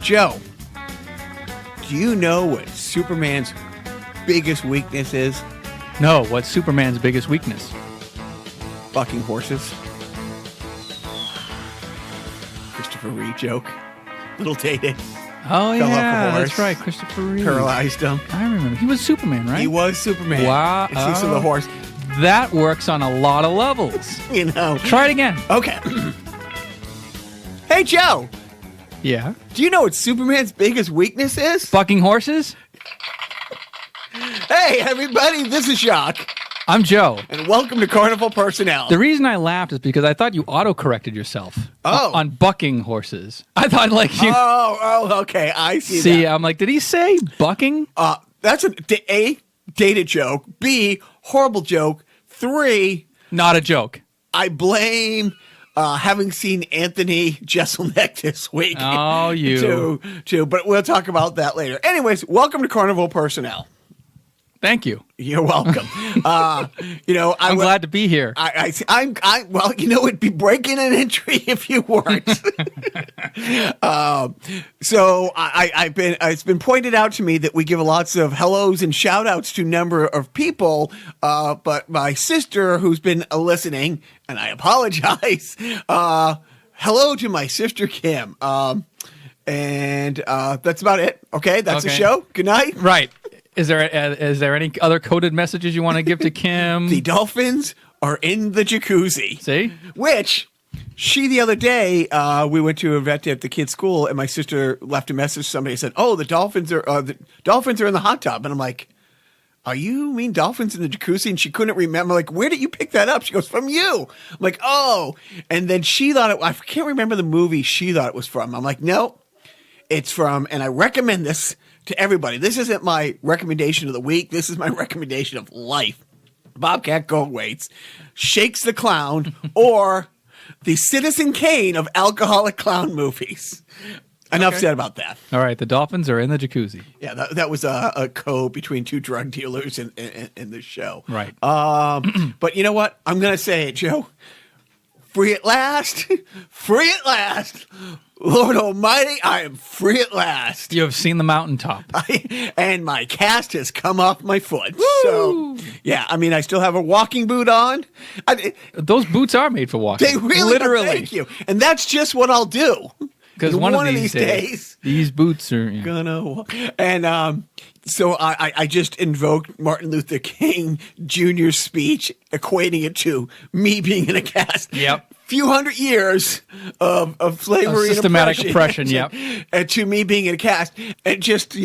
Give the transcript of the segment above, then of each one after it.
Joe, do you know what Superman's biggest weakness is? No, what's Superman's biggest weakness? Bucking horses. Christopher Reeve joke. Little dated. Oh, Fell off a yeah, horse. that's right. Christopher Reeve. Paralyzed him. I remember. He was Superman, right? He was Superman. Wow. And see, so the horse, That works on a lot of levels. you know. Try it again. Okay. Hey, Joe. Yeah. Do you know what Superman's biggest weakness is? Bucking horses? Hey, everybody. This is Jacques. I'm Joe. And welcome to Carnival Personnel. The reason I laughed is because I thought you auto-corrected yourself on bucking horses. I thought like you... Oh, okay. I see See, that. I'm like, did he say bucking? That's A, dated joke. B, horrible joke. 3, Not a joke. I blame having seen Anthony Jeselnik this week. Oh, you. Too, but we'll talk about that later. Anyways, welcome to Carnival Personnel. Thank you. You're welcome. I'm glad to be here. Well, it'd be breaking an entry if you weren't. It's been pointed out to me that we give lots of hellos and shout outs to a number of people. But my sister, who's been listening, and I apologize, hello to my sister, Kim. And that's about it. Okay. That's the show. Good night. Right. Is there any other coded messages you want to give to Kim? The dolphins are in the jacuzzi. See? Which the other day, we went to a event at the kids' school, and my sister left a message. Somebody said, "Oh, the dolphins are in the hot tub," and I'm like, "Are you mean dolphins in the jacuzzi?" And she couldn't remember. Like, where did you pick that up? She goes, "From you." I'm like, "Oh," and then she thought I can't remember the movie she thought it was from. I'm like, "No, it's from," and I recommend this to everybody. This isn't my recommendation of the week. This is my recommendation of life. Bobcat Goldthwait's Shakes the Clown, or the Citizen Kane of alcoholic clown movies. Enough said about that. All right, the dolphins are in the jacuzzi. Yeah, that was a code between two drug dealers in the show. Right. But you know what? I'm going to say it, Joe. Free at last. Free at last. Lord Almighty, I am free at last. You have seen the mountaintop. And my cast has come off my foot. Woo! So, yeah, I mean, I still have a walking boot on. Those boots are made for walking. They really literally. Thank you. And that's just what I'll do. Because one of these days, these boots are gonna walk. And so I just invoked Martin Luther King Jr.'s speech, equating it to me being in a cast. Yep. Few hundred years of slavery, systematic and oppression. Yep. And to me being in a cast, and just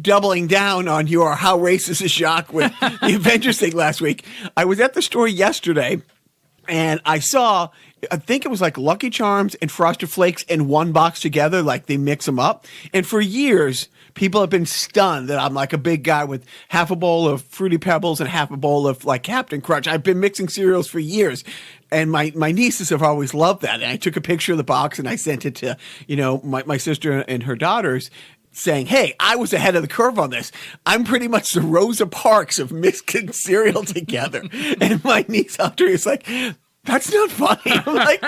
doubling down on your how racist is Jacques with the Avengers thing last week. I was at the store yesterday, and I saw, I think it was like Lucky Charms and Frosted Flakes in one box together, like they mix them up. And for years, people have been stunned that I'm like a big guy with half a bowl of Fruity Pebbles and half a bowl of like Captain Crunch. I've been mixing cereals for years. And my nieces have always loved that. And I took a picture of the box and I sent it to, my sister and her daughters, saying, "Hey, I was ahead of the curve on this. I'm pretty much the Rosa Parks of mixing cereal together." And my niece Audrey is like, "That's not funny." I'm like,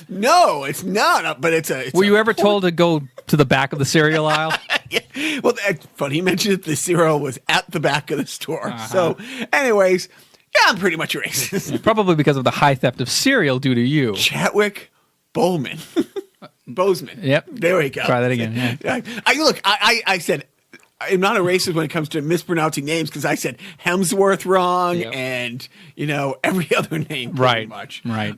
"No, it's not." But it's Were you ever told to go to the back of the cereal aisle? Yeah. Well, it's funny you mentioned that the cereal was at the back of the store. So, anyways, yeah, I'm pretty much a racist. Yeah, probably because of the high theft of cereal due to you. Chadwick Boseman. Yep. There we go. Try that again. Yeah. I said I'm not a racist when it comes to mispronouncing names, because I said Hemsworth wrong and every other name pretty much. Right.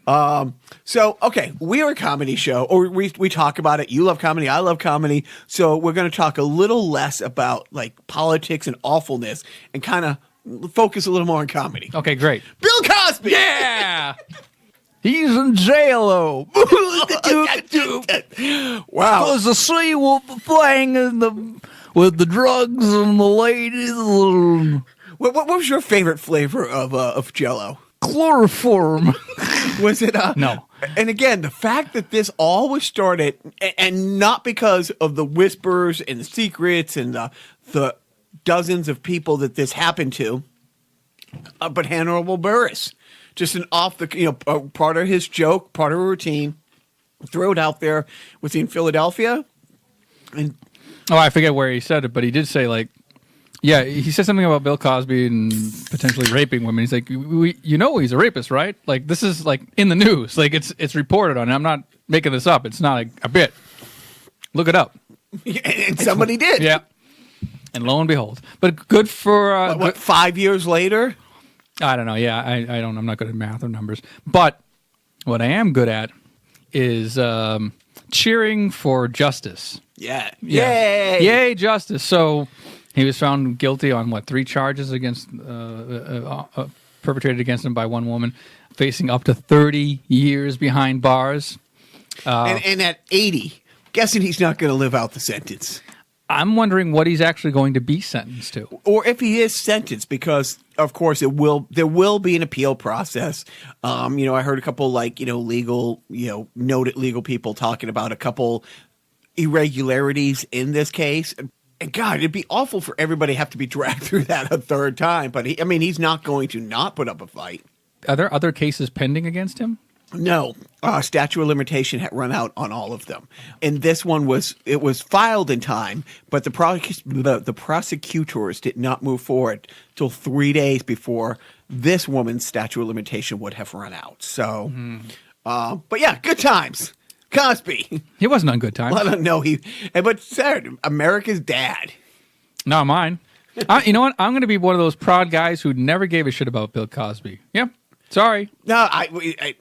So we're a comedy show, or we talk about it. You love comedy, I love comedy. So we're going to talk a little less about like politics and awfulness, and kind of focus a little more on comedy. Okay, great. Bill Cosby. Yeah. He's in jail. Wow. There's a sea-wolf playing with the drugs and the ladies. What was your favorite flavor of Jell-O? Chloroform. Was it? No. And again, the fact that this all was started, and not because of the whispers and the secrets and the dozens of people that this happened to, but Hannibal Buress. Just an part of his joke, part of a routine. Throw it out there. Was he in Philadelphia? And Oh, I forget where he said it, but he did say, like, yeah, he said something about Bill Cosby and potentially raping women. He's like, he's a rapist, right? Like, this is, like, in the news. Like, it's reported on. I'm not making this up. It's not like a bit. Look it up. and somebody did. Yeah. And lo and behold. But good for... What, 5 years later? I don't know. Yeah, I'm not good at math or numbers. But what I am good at is cheering for justice. Yeah. Yay! Yay, justice. So he was found guilty on, 3 charges against perpetrated against him by one woman, facing up to 30 years behind bars. And at 80, guessing he's not going to live out the sentence. I'm wondering what he's actually going to be sentenced to. Or if he is sentenced, because, of course, there will be an appeal process. I heard a couple, legal, noted legal people talking about a couple irregularities in this case. And God, it'd be awful for everybody to have to be dragged through that a third time. But he's not going to not put up a fight. Are there other cases pending against him? No, statute of limitation had run out on all of them, and this one was filed in time, but the prosecutors did not move forward till 3 days before this woman's statute of limitation would have run out. So, but yeah, good times. Cosby. He wasn't on good times. Well, no, but said America's dad. Not mine. You know what? I'm going to be one of those proud guys who never gave a shit about Bill Cosby. Yep. Sorry. No,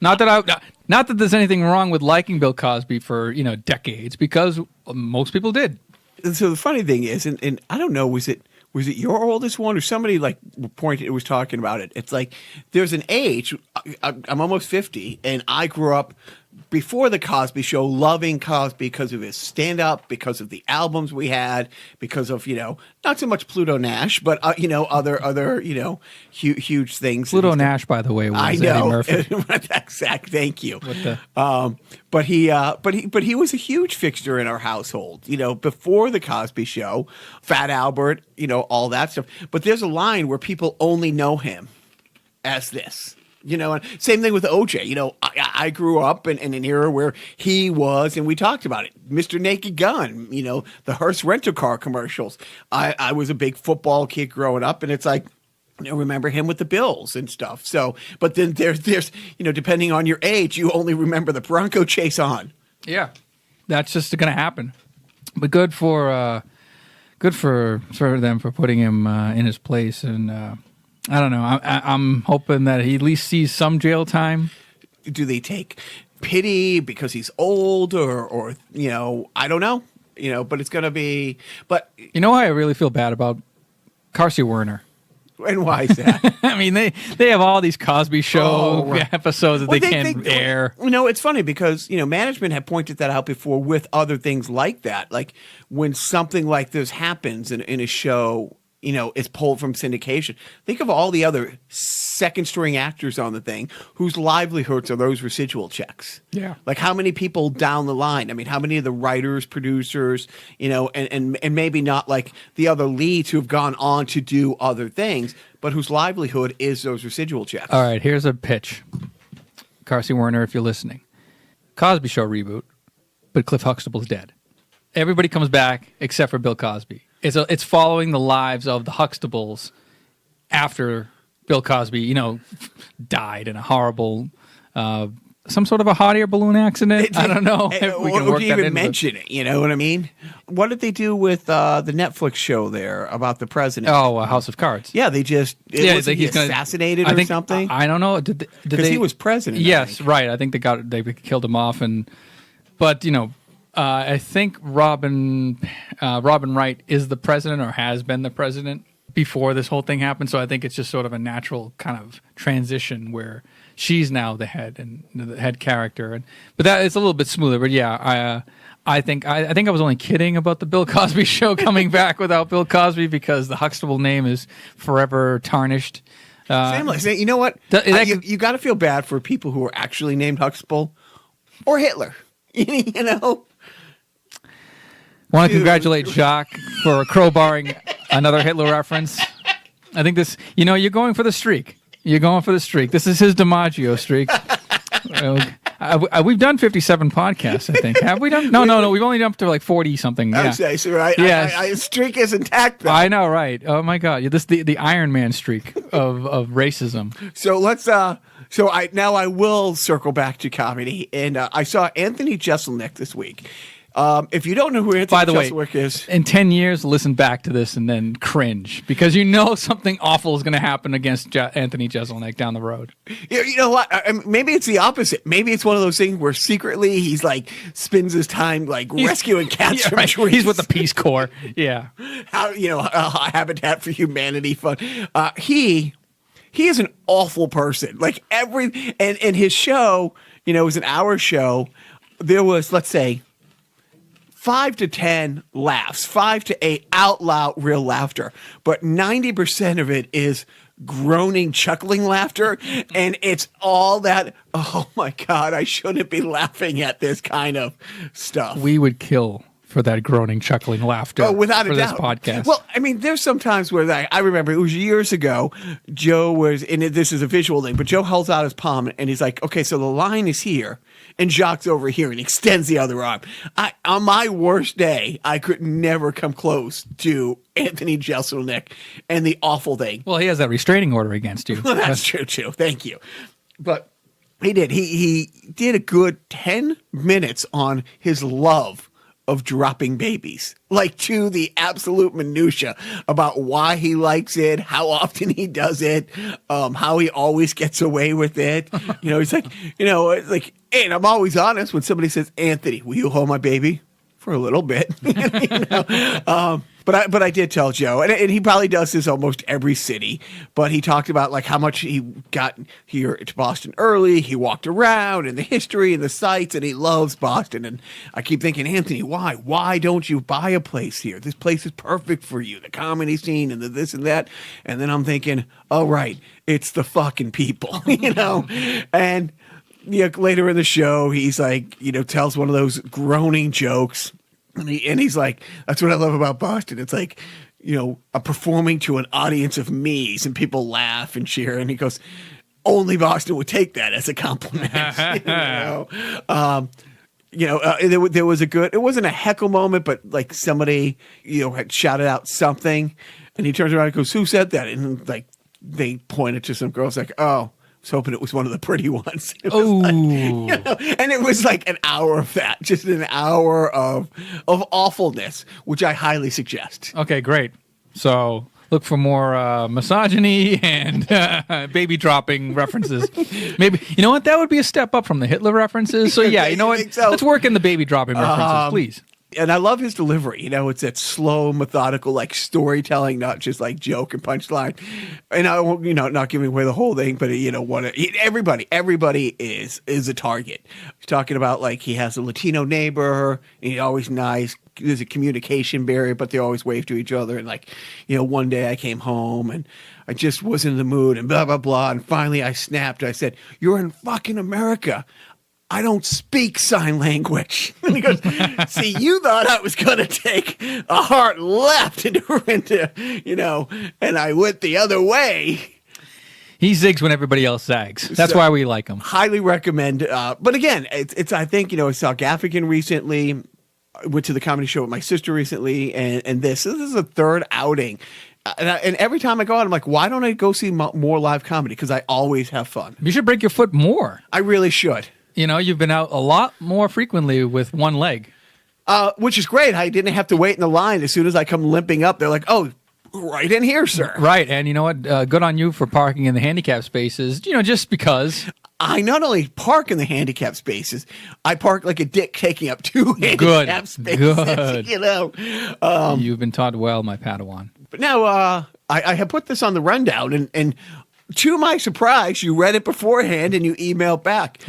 not that there's anything wrong with liking Bill Cosby for decades, because most people did. So the funny thing is, and I don't know, was it your oldest one or somebody was talking about it? It's like there's an age. I'm almost 50, and I grew up before the Cosby Show, loving Cosby because of his stand-up, because of the albums we had, because of not so much Pluto Nash, but other huge things. Pluto Nash, by the way, was Eddie Murphy. Exact. Thank you. But he was a huge fixture in our household. Before the Cosby Show, Fat Albert, all that stuff. But there's a line where people only know him as this. And same thing with OJ. I grew up in an era where he was, and we talked about it, Mr. Naked Gun, the Hearst rental car commercials. I was a big football kid growing up, and it's like, remember him with the Bills and stuff. So, but then there's depending on your age, you only remember the Bronco chase on. Yeah, that's just going to happen. But good for them for putting him in his place. And I don't know. I'm hoping that he at least sees some jail time. Do they take pity because he's old, or I don't know. But it's going to be. But who I really feel bad about? Carsey Werner. And why is that? I mean, they have all these Cosby Show episodes that they can't air. It's funny because, management had pointed that out before with other things like that. Like when something like this happens in a show, is pulled from syndication. Think of all the other second string actors on the thing whose livelihoods are those residual checks. Yeah. Like how many people down the line? I mean, how many of the writers, producers, and maybe not like the other leads who have gone on to do other things, but whose livelihood is those residual checks. All right, here's a pitch. Carsey Werner, if you're listening. Cosby Show reboot, but Cliff Huxtable's dead. Everybody comes back except for Bill Cosby. It's following the lives of the Huxtables after Bill Cosby, died in a horrible, some sort of a hot air balloon accident. I don't know if we can work that even mention it. You know what I mean? What did they do with the Netflix show there about the president? Oh, House of Cards. Yeah, they just was he assassinated or something. I don't know. Because he was president. Yes, right. I think they killed him off, but I think Robin Wright is the president or has been the president before this whole thing happened. So I think it's just sort of a natural kind of transition where she's now the head and the head character. But that it's a little bit smoother. But yeah, I think I was only kidding about the Bill Cosby Show coming back without Bill Cosby because the Huxtable name is forever tarnished. Shameless. You know what? You got to feel bad for people who are actually named Huxtable or Hitler. Want to congratulate Jacques for crowbarring another Hitler reference. I think this, you're going for the streak. You're going for the streak. This is his DiMaggio streak. I We've done 57 podcasts, I think. Have we done? No. We've only done up to like 40 something. Yeah. Okay, so right. Yeah. Streak is intact. Though. I know, right? Oh my God, this the Iron Man streak of racism. So let's. I will circle back to comedy, and I saw Anthony Jeselnik this week. If you don't know who Anthony Jeselnik is, in 10 years, listen back to this and then cringe because you know something awful is going to happen against Anthony Jeselnik down the road. You know what? Maybe it's the opposite. Maybe it's one of those things where secretly he's like spends his time like rescuing cats from trees. He's with the Peace Corps. Yeah. Habitat for Humanity fund. He is an awful person. Like and his show, it was an hour show. There was, let's say, 5 to 10 laughs, 5 to 8 out loud real laughter, but 90% of it is groaning, chuckling laughter, and it's all that, oh my God, I shouldn't be laughing at this kind of stuff. We would kill for that groaning, chuckling laughter. Without a doubt. This podcast. Well, I mean, there's some times where I remember it was years ago. Joe was, and this is a visual thing, but Joe holds out his palm and he's like, okay, so the line is here and Jacques over here and extends the other arm. On my worst day, I could never come close to Anthony Jeselnik and the awful thing. Well, he has that restraining order against you. Well, that's true, too. Thank you. But he did. He did a good 10 minutes on his love of dropping babies, like to the absolute minutia about why he likes it, how often he does it, how he always gets away with it. He's like, it's like, and I'm always honest when somebody says, Anthony, will you hold my baby for a little bit? But I did tell Joe, and he probably does this almost every city, but he talked about like how much he got here to Boston early. He walked around and the history and the sights, and he loves Boston. And I keep thinking, Anthony, why? Why don't you buy a place here? This place is perfect for you, the comedy scene and the this and that. And then I'm thinking, oh, right, it's the fucking people, And later in the show, he's like, tells one of those groaning jokes. And he's like, that's what I love about Boston. It's like, I'm performing to an audience of me's and people laugh and cheer. And he goes, only Boston would take that as a compliment. There was it wasn't a heckle moment, but like somebody, had shouted out something. And he turns around and goes, who said that? And like they pointed to some girls like, oh, I was hoping it was one of the pretty ones. Oh, and it was like an hour of that, just an hour of awfulness, which I highly suggest. Okay, great. So look for more misogyny and baby dropping references. Maybe that would be a step up from the Hitler references. So yeah, so. Let's work in the baby dropping references, please. And I love his delivery. It's that slow, methodical, like storytelling, not just like joke and punchline. And I won't, not giving away the whole thing, but everybody is a target. He's talking about like he has a Latino neighbor, and he's always nice. There's a communication barrier, but they always wave to each other. And like, one day I came home and I just wasn't in the mood and blah, blah, blah. And finally I snapped. I said, "You're in fucking America. I don't speak sign language." And he goes, "See, you thought I was going to take a hard left into, and I went the other way." He zigs when everybody else zags. That's why we like him. Highly recommend. But again, it's I think, I saw Gaffigan recently. I went to the comedy show with my sister recently, and this is a third outing. And every time I go out, I'm like, why don't I go see more live comedy? Because I always have fun. You should break your foot more. I really should. You've been out a lot more frequently with one leg. Which is great. I didn't have to wait in the line. As soon as I come limping up, they're like, oh, right in here, sir. Right. And you know what? Good on you for parking in the handicap spaces, just because. I not only park in the handicap spaces, I park like a dick taking up 2 handicap spaces. Good. You've been taught well, my Padawan. But now I have put this on the rundown, and to my surprise, you read it beforehand and you emailed back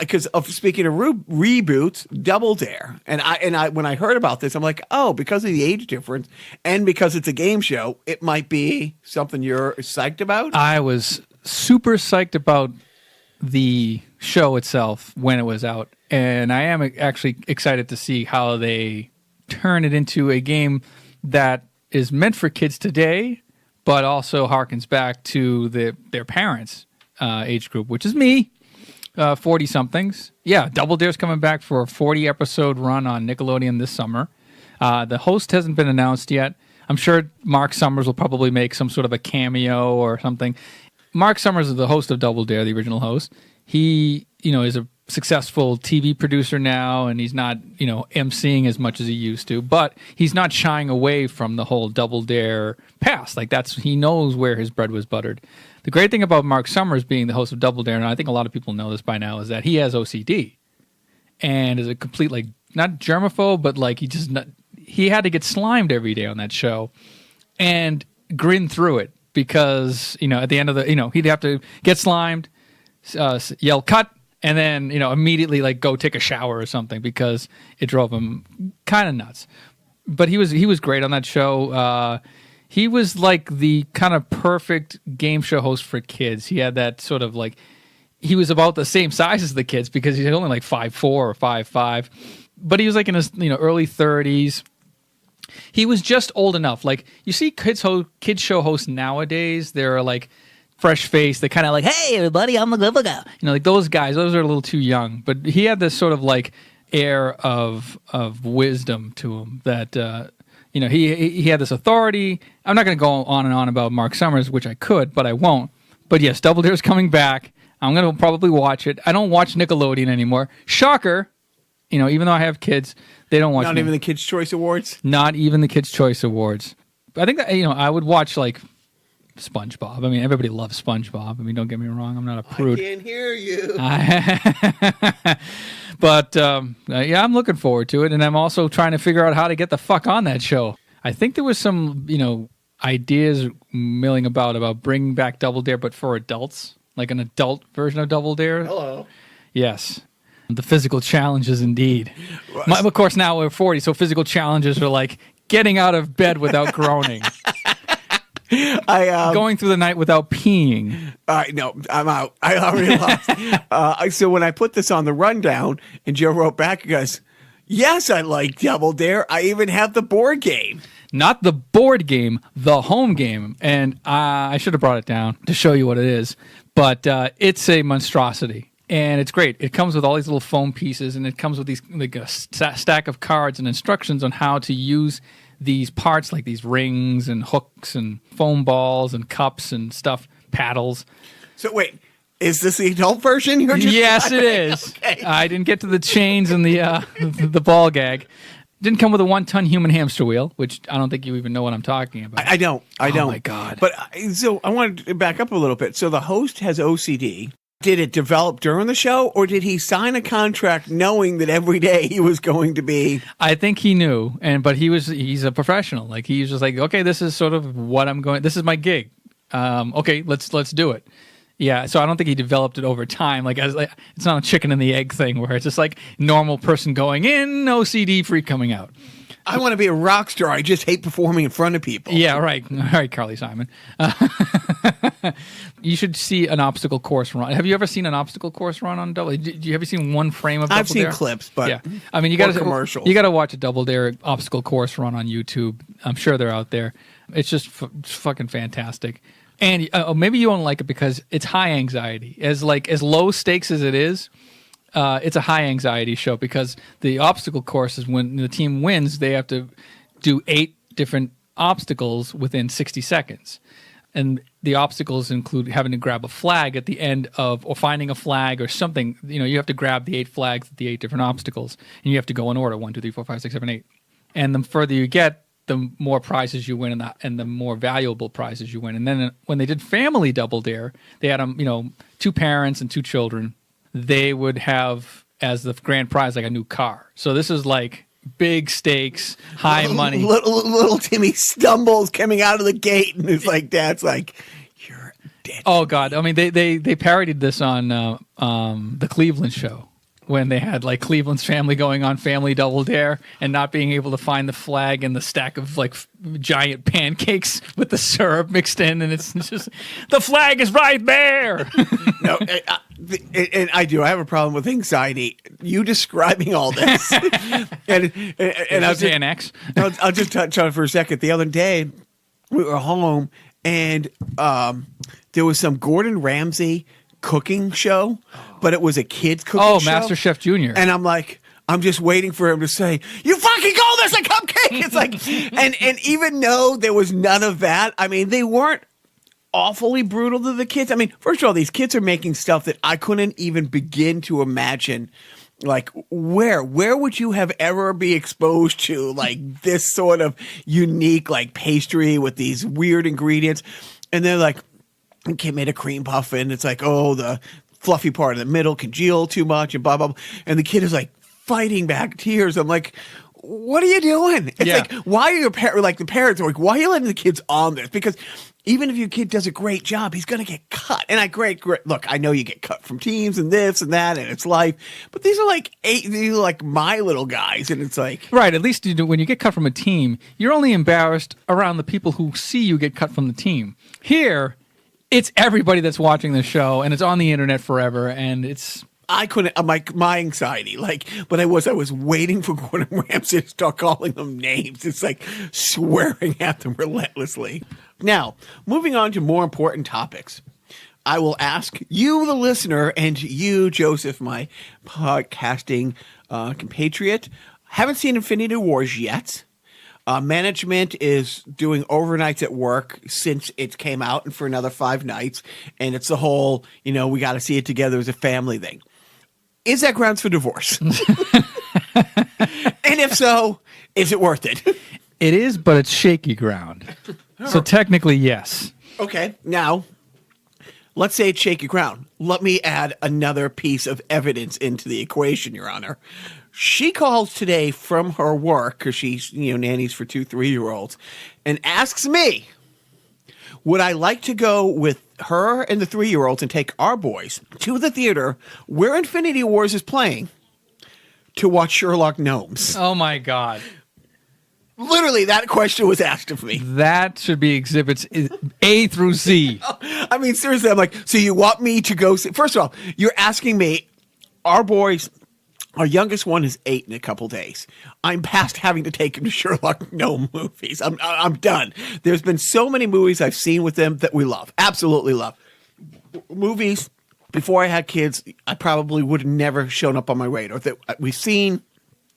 because speaking of reboots, Double Dare, and I when I heard about this, I'm like, oh, because of the age difference and because it's a game show, it might be something you're psyched about. I was super psyched about the show itself when it was out, and I am actually excited to see how they turn it into a game that is meant for kids today, but also harkens back to their parents' age group, which is me. 40 somethings. Yeah, Double Dare's coming back for a 40 episode run on Nickelodeon this summer. The host hasn't been announced yet. I'm sure Mark Summers will probably make some sort of a cameo or something. Mark Summers is the host of Double Dare, the original host. He, is a successful TV producer now, and he's not, emceeing as much as he used to, but he's not shying away from the whole Double Dare past. Like he knows where his bread was buttered. The great thing about Mark Summers being the host of Double Dare, and I think a lot of people know this by now, is that he has OCD and is a complete, not germaphobe, but he had to get slimed every day on that show and grin through it because, at the end of he'd have to get slimed, yell cut, and then, immediately go take a shower or something because it drove him kind of nuts. But he was great on that show. He was the kind of perfect game show host for kids. He had that sort of he was about the same size as the kids because he's only 5'4" or 5'5", but he was in his early 30s. He was just old enough. You see kids show hosts nowadays, they're fresh faced. They're kind of hey everybody, I'm the good guy. Those guys. Those are a little too young. But he had this sort of air of wisdom to him that. He had this authority. I'm not going to go on and on about Mark Summers, which I could, but I won't. But yes, Double Dare's coming back. I'm going to probably watch it. I don't watch Nickelodeon anymore. Shocker. Even though I have kids, they don't watch. Not even the Kids' Choice Awards? Not even the Kids' Choice Awards. I think that, I would watch SpongeBob. I mean, everybody loves SpongeBob. I mean, don't get me wrong. I'm not a prude. I can't hear you. But, yeah, I'm looking forward to it. And I'm also trying to figure out how to get the fuck on that show. I think there was some, ideas milling about bringing back Double Dare, but for adults. Like an adult version of Double Dare. Hello. Yes. The physical challenges, indeed. Of course, now we're 40, so physical challenges are getting out of bed without groaning. Going through the night without peeing. No, I'm out. I already lost. So when I put this on the rundown, and Joe wrote back, he goes, yes, I like Double Dare. I even have the board game. Not the board game, the home game. And I should have brought it down to show you what it is. But it's a monstrosity. And it's great. It comes with all these little foam pieces, and it comes with these a stack of cards and instructions on how to use these parts, like these rings and hooks and foam balls and cups and stuff, paddles. So wait, is this the adult version? Yes, it is. Okay. I didn't get to the chains and the ball gag. Didn't come with a 1-ton human hamster wheel, which I don't think you even know what I'm talking about. I don't. Oh my God. But so I wanted to back up a little bit. So the host has OCD. Did it develop during the show, or did he sign a contract knowing that every day he was going to be? I think he knew, but he's a professional. He was just okay, this is sort of what I'm going. This is my gig. Okay, let's do it. Yeah, so I don't think he developed it over time. It's not a chicken and the egg thing where it's just normal person going in, OCD freak coming out. I want to be a rock star. I just hate performing in front of people. Yeah, right. All right, Carly Simon. You should see an obstacle course run. Have you ever seen an obstacle course run on Double? Have you seen one frame of Double Dare? I've seen clips, but yeah. I mean, you got commercials. You got to watch a Double Dare obstacle course run on YouTube. I'm sure they're out there. It's just fucking fantastic. And maybe you won't like it because it's high anxiety. As low stakes as it is, it's a high anxiety show because the obstacle course is when the team wins, they have to do 8 different obstacles within 60 seconds. And the obstacles include having to grab a flag at the end of, or finding a flag or something. You have to grab the 8 flags at the 8 different obstacles, and you have to go in order 1, 2, 3, 4, 5, 6, 7, 8. And the further you get, the more prizes you win, and the more valuable prizes you win. And then when they did Family Double Dare, they had 2 parents and 2 children. They would have as the grand prize a new car. So this is big stakes, high money. Little Timmy stumbles coming out of the gate, and it's Dad's you're dead. Oh God! I mean, they parodied this on the Cleveland show when they had Cleveland's family going on Family Double Dare and not being able to find the flag in the stack of giant pancakes with the syrup mixed in, and it's just the flag is right there. No, and I do. I have a problem with anxiety. You describing all this, and I'll say an X. I'll just touch on it for a second. The other day, we were home, and there was some Gordon Ramsay cooking show, but it was a kids cooking show. Master Chef Junior. And I'm like, I'm just waiting for him to say, "You fucking call this a cupcake?" It's like, and even though there was none of that, I mean, they weren't awfully brutal to the kids. I mean, first of all, these kids are making stuff that I couldn't even begin to imagine. Like, where would you have ever be exposed to like this sort of unique like pastry with these weird ingredients? And they're like, the kid made a cream puffin. It's like, oh, the fluffy part in the middle congealed too much and blah, blah, blah. And the kid is like fighting back tears. I'm like, what are you doing? It's like, why are your parents, like the parents are like, why are you letting the kids on this? Because even if your kid does a great job, he's going to get cut. And look, I know you get cut from teams and this and that, and it's life. But these are like my little guys. And it's like. Right. At least when you get cut from a team, you're only embarrassed around the people who see you get cut from the team. Here, it's everybody that's watching the show, and it's on the internet forever, and it's. I couldn't, my anxiety, like, when I was waiting for Gordon Ramsay to start calling them names. It's like swearing at them relentlessly. Now, moving on to more important topics. I will ask you, the listener, and you, Joseph, my podcasting compatriot. Haven't seen Infinity Wars yet. Management is doing overnights at work since it came out and for another 5 nights. And it's the whole, we got to see it together as a family thing. Is that grounds for divorce? And if so, is it worth it? It is, but it's shaky ground. So technically, yes. Okay. Now, let's say it's shaky ground. Let me add another piece of evidence into the equation, Your Honor. She calls today from her work, because she's, nannies for 2 3-year-olds, and asks me, would I like to go with her and the 3-year-olds and take our boys to the theater where Infinity Wars is playing to watch Sherlock Gnomes? Oh, my God. Literally, that question was asked of me. That should be exhibits A through Z. I mean, seriously, I'm like, so you want me to go see? First of all, you're asking me, our boys, our youngest one is 8 in a couple days. I'm past having to take him to Sherlock Gnome movies. I'm done. There's been so many movies I've seen with them that we love, absolutely love. Movies, before I had kids, I probably would have never shown up on my radar that we've seen,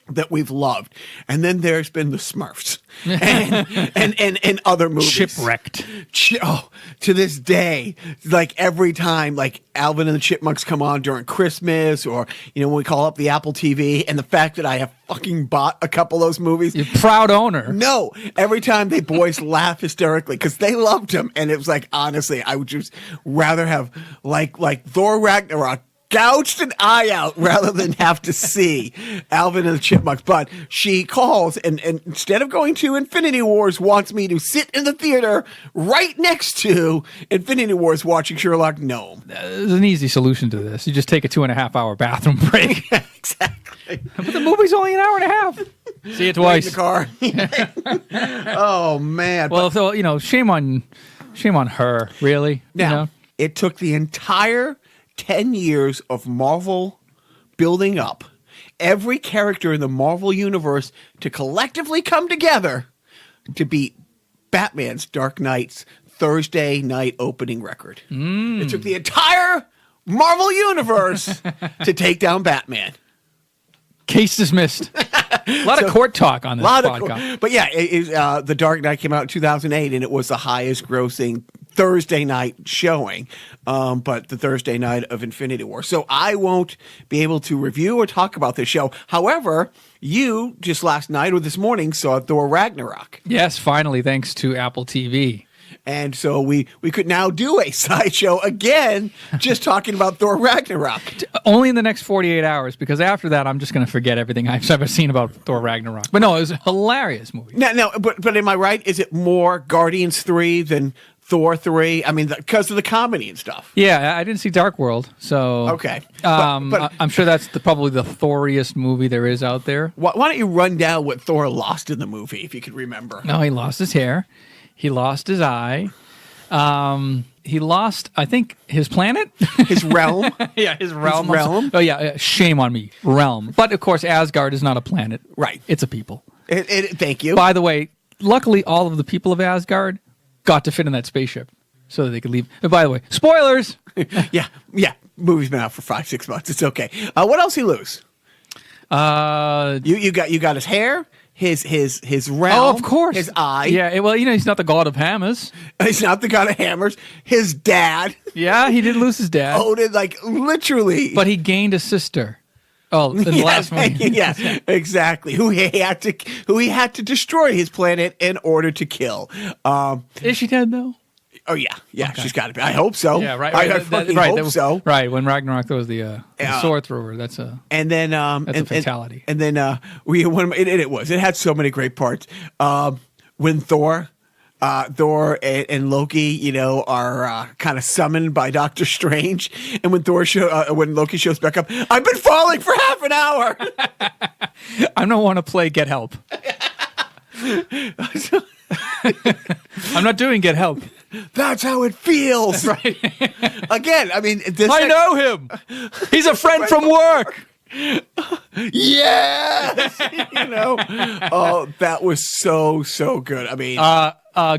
that we've loved. And then there's been the Smurfs and other movies. Shipwrecked. To this day, like every time, like Alvin and the Chipmunks come on during Christmas, or, when we call up the Apple TV, and the fact that I have fucking bought a couple of those movies. You're a proud owner. No. Every time they boys laugh hysterically because they loved them. And it was like, honestly, I would just rather have like Thor Ragnarok, gouged an eye out rather than have to see Alvin and the Chipmunks. But she calls and instead of going to Infinity Wars, wants me to sit in the theater right next to Infinity Wars watching Sherlock Gnome. There's an easy solution to this. You just take a 2.5-hour bathroom break. Exactly. But the movie's only an hour and a half. See it twice. In the car. Oh, man. Well, so, shame on her, really. Now, it took the entire 10 years of Marvel building up every character in the Marvel universe to collectively come together to beat Batman's Dark Knight's Thursday night opening record. It took the entire Marvel universe to take down Batman. Case dismissed. A lot of court talk on this podcast. But yeah, The Dark Knight came out in 2008, and it was the highest grossing Thursday night showing, but the Thursday night of Infinity War. So I won't be able to review or talk about this show. However, you just last night or this morning saw Thor Ragnarok. Yes, finally, thanks to Apple TV. And so we could now do a sideshow again, just talking about Thor Ragnarok. Only in the next 48 hours, because after that, I'm just going to forget everything I've ever seen about Thor Ragnarok. But no, it was a hilarious movie. No, but am I right? Is it more Guardians 3 than Thor 3? I mean, because of the comedy and stuff. Yeah, I didn't see Dark World, so... Okay. But I'm sure that's probably the Thoriest movie there is out there. Why don't you run down what Thor lost in the movie, if you could remember? No, he lost his hair. He lost his eye. He lost, I think, his planet. His realm. Yeah, his realm. His realm. Oh, yeah, shame on me. Realm. But, of course, Asgard is not a planet. Right. It's a people. Thank you. By the way, luckily, all of the people of Asgard got to fit in that spaceship. so that they could leave. And by the way, spoilers. Yeah. Movie's been out for 5-6 months. It's okay. What else he lose? You got his hair, his realm. Oh, of course. His eye. Yeah. Well, he's not the god of hammers. He's not the god of hammers. His dad. Yeah, he did lose his dad. Odin, literally. But he gained a sister. Oh, in the last one. Yeah, exactly. Who he had to destroy his planet in order to kill. Is she dead though? Oh yeah, okay. She's got to be. I hope so. Yeah, right. I hope so. Right when Ragnarok throws the sword thrower, that's a fatality. And then it had so many great parts. When Thor and Loki, are kind of summoned by Doctor Strange, and when when Loki shows back up, I've been falling for half an hour. I don't want to play Get Help. I'm not doing Get Help. That's how it feels. Right. Again, I mean, I know him. He's a friend from work. Yes. Oh, that was so good. I mean,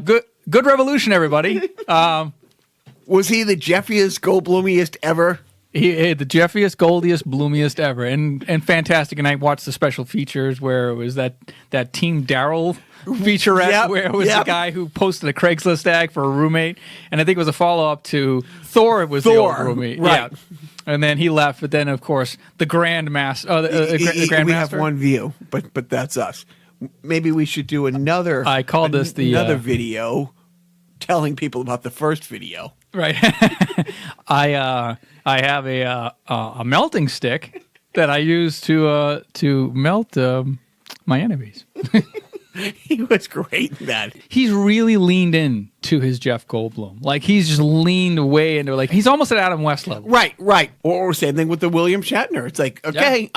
good revolution, everybody. Was he the Jeffiest, Goldblumiest ever? The Jeffiest, goldiest, bloomiest ever, and fantastic. And I watched the special features where it was that Team Daryl featurette, where it was the guy who posted a Craigslist ad for a roommate, and I think it was a follow up to Thor. It was the old roommate, right? Yeah. And then he left, but then of course the Grandmaster. We have one view, but that's us. Maybe we should do another. I call this another video, telling people about the first video. Right. I have a melting stick that I use to melt my enemies. He was great in that. He's really leaned in to his Jeff Goldblum. He's just leaned way into he's almost at Adam West level. Right. Or same thing with the William Shatner. It's okay,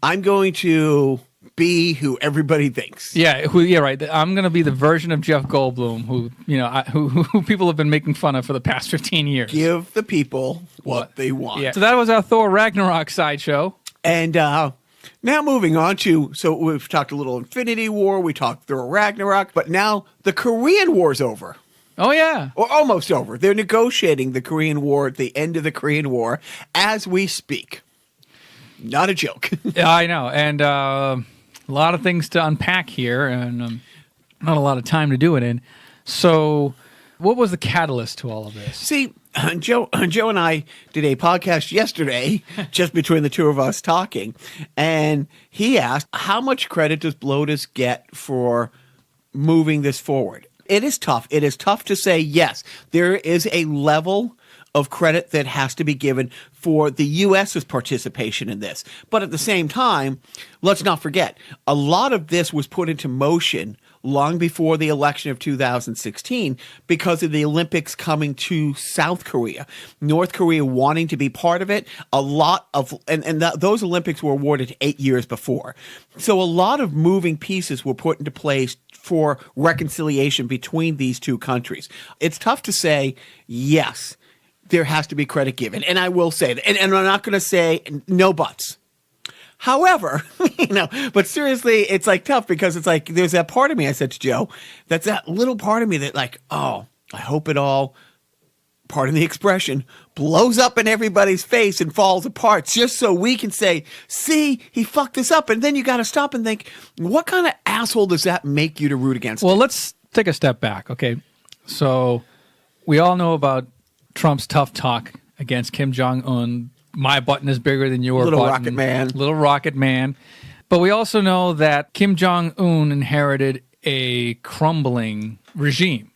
I'm going to be who everybody thinks. Yeah, right. I'm going to be the version of Jeff Goldblum who people have been making fun of for the past 15 years. Give the people what they want. Yeah. So that was our Thor Ragnarok sideshow. And now moving on so we've talked a little Infinity War, we talked Thor Ragnarok, but now the Korean War's over. Oh, yeah. Or almost over. They're negotiating the Korean War at the end of the Korean War as we speak. Not a joke. Yeah, I know. And a lot of things to unpack here, and not a lot of time to do it in. So what was the catalyst to all of this? See, Joe and I did a podcast yesterday, just between the two of us talking, and he asked, how much credit does Blotus get for moving this forward? It is tough. It is tough to say, yes, there is a level of credit that has to be given for the U.S.'s participation in this. But at the same time, let's not forget, a lot of this was put into motion long before the election of 2016 because of the Olympics coming to South Korea, North Korea wanting to be part of it. A lot of, those Olympics were awarded 8 years before. So a lot of moving pieces were put into place for reconciliation between these two countries. It's tough to say, yes, there has to be credit given. And I will say that, and I'm not going to say no buts. However, but seriously, it's tough because it's there's that part of me, I said to Joe, that's that little part of me that I hope it all, pardon the expression, blows up in everybody's face and falls apart just so we can say, see, he fucked this up. And then you got to stop and think, what kind of asshole does that make you to root against? Well, let's take a step back. Okay. So we all know about Trump's tough talk against Kim Jong Un. My button is bigger than your little button. rocket man. Little rocket man. But we also know that Kim Jong Un inherited a crumbling regime.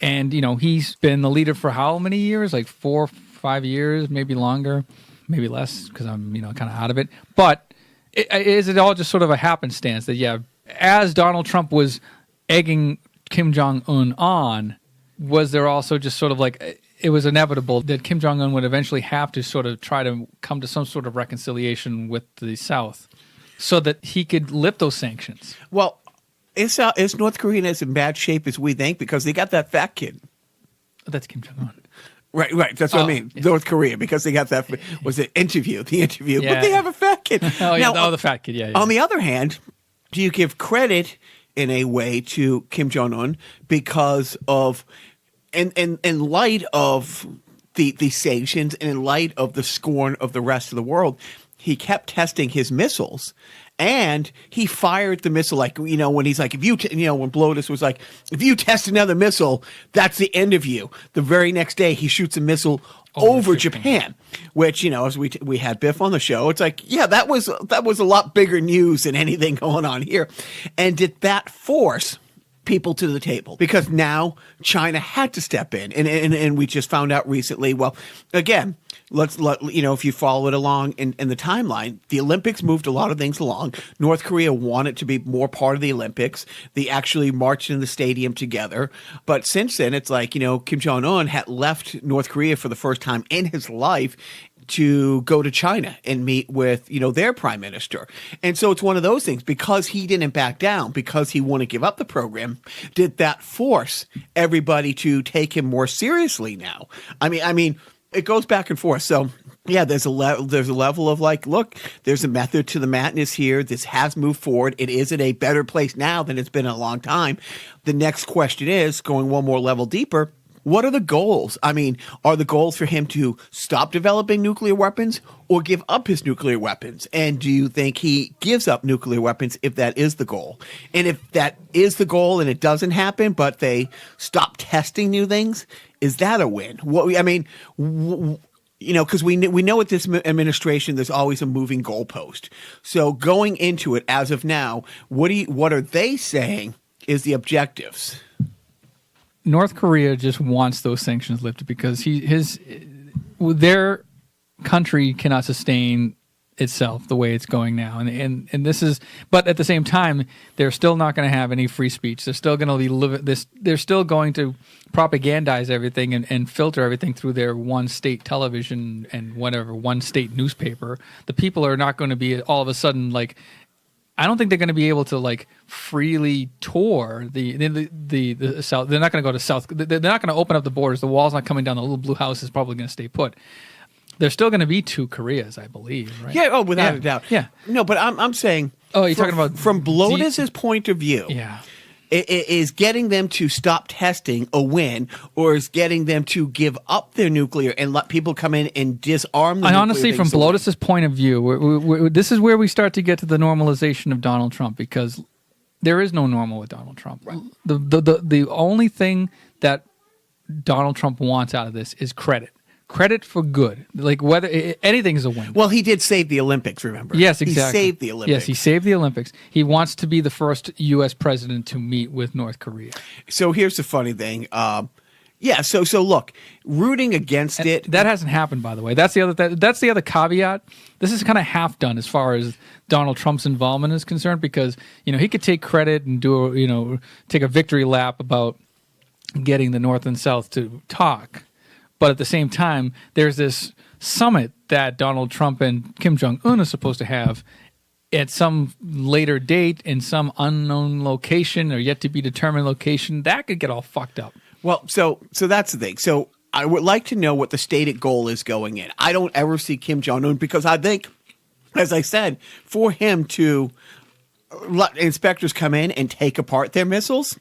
And, he's been the leader for how many years? 4 or 5 years, maybe longer, maybe less, because I'm, kind of out of it. But is it all just sort of a happenstance that, as Donald Trump was egging Kim Jong Un on, was there also just sort of it was inevitable that Kim Jong Un would eventually have to sort of try to come to some sort of reconciliation with the South so that he could lift those sanctions? Well, is North Korea as in bad shape as we think? Because they got that fat kid. That's Kim Jong Un. Right. That's what I mean. Yeah. North Korea, because they got that, was it the interview, yeah. But they have a fat kid. The fat kid, yeah. On the other hand, do you give credit in a way to Kim Jong Un because of in light of the sanctions and in light of the scorn of the rest of the world, he kept testing his missiles. And he fired the missile, like, when he's like, when Blotus was like, if you test another missile, that's the end of you. The very next day, he shoots a missile over Japan, which, as we had Biff on the show, it's like, yeah, that was a lot bigger news than anything going on here. And did that force people to the table? Because now China had to step in. And we just found out recently, well, again, if you follow it along in the timeline, the Olympics moved a lot of things along. North Korea wanted to be more part of the Olympics. They actually marched in the stadium together. But since then, it's like, Kim Jong Un had left North Korea for the first time in his life to go to China and meet with, their prime minister. And so it's one of those things, because he didn't back down, because he wouldn't give up the program, did that force everybody to take him more seriously now? I mean, it goes back and forth. So yeah, there's a level of like, look, there's a method to the madness here. This has moved forward. It is in a better place now than it's been in a long time. The next question is, going one more level deeper, what are the goals? I mean, are the goals for him to stop developing nuclear weapons or give up his nuclear weapons? And do you think he gives up nuclear weapons if that is the goal? And if that is the goal and it doesn't happen, but they stop testing new things, is that a win? Because we know with this administration, there's always a moving goalpost. So going into it as of now, what are they saying is the objectives? North Korea just wants those sanctions lifted because their country cannot sustain itself the way it's going now, and this is. But at the same time, they're still not going to have any free speech. They're still going to be They're still going to propagandize everything and filter everything through their one state television and whatever one state newspaper. The people are not going to be all of a sudden like. I don't think they're going to be able to like freely tour the South. They're not going to go to South. They're not going to open up the borders. The wall's not coming down. The little blue house is probably going to stay put. There's still going to be two Koreas, I believe. Right? Yeah. Oh, without a doubt. Yeah. No, but I'm saying. Oh, you're talking about from Blotus's point of view. Yeah. Is getting them to stop testing a win, or is getting them to give up their nuclear and let people come in and disarm the nuclear? Honestly, from Blotus's point of view, this is where we start to get to the normalization of Donald Trump, because there is no normal with Donald Trump. Right. The only thing that Donald Trump wants out of this is credit. Credit for good, like whether anything is a win. Well, he did save the Olympics, remember? Yes, exactly. He saved the Olympics. Yes, he saved the Olympics. He wants to be the first U.S. president to meet with North Korea. So here's the funny thing. So look, rooting against it. That hasn't happened, by the way. That's the other caveat. This is kind of half done as far as Donald Trump's involvement is concerned, because he could take credit and take a victory lap about getting the North and South to talk. But at the same time, there's this summit that Donald Trump and Kim Jong Un are supposed to have at some later date in some unknown location or yet to be determined location. That could get all fucked up. Well, so that's the thing. So I would like to know what the stated goal is going in. I don't ever see Kim Jong Un, because I think, as I said, for him to let inspectors come in and take apart their missiles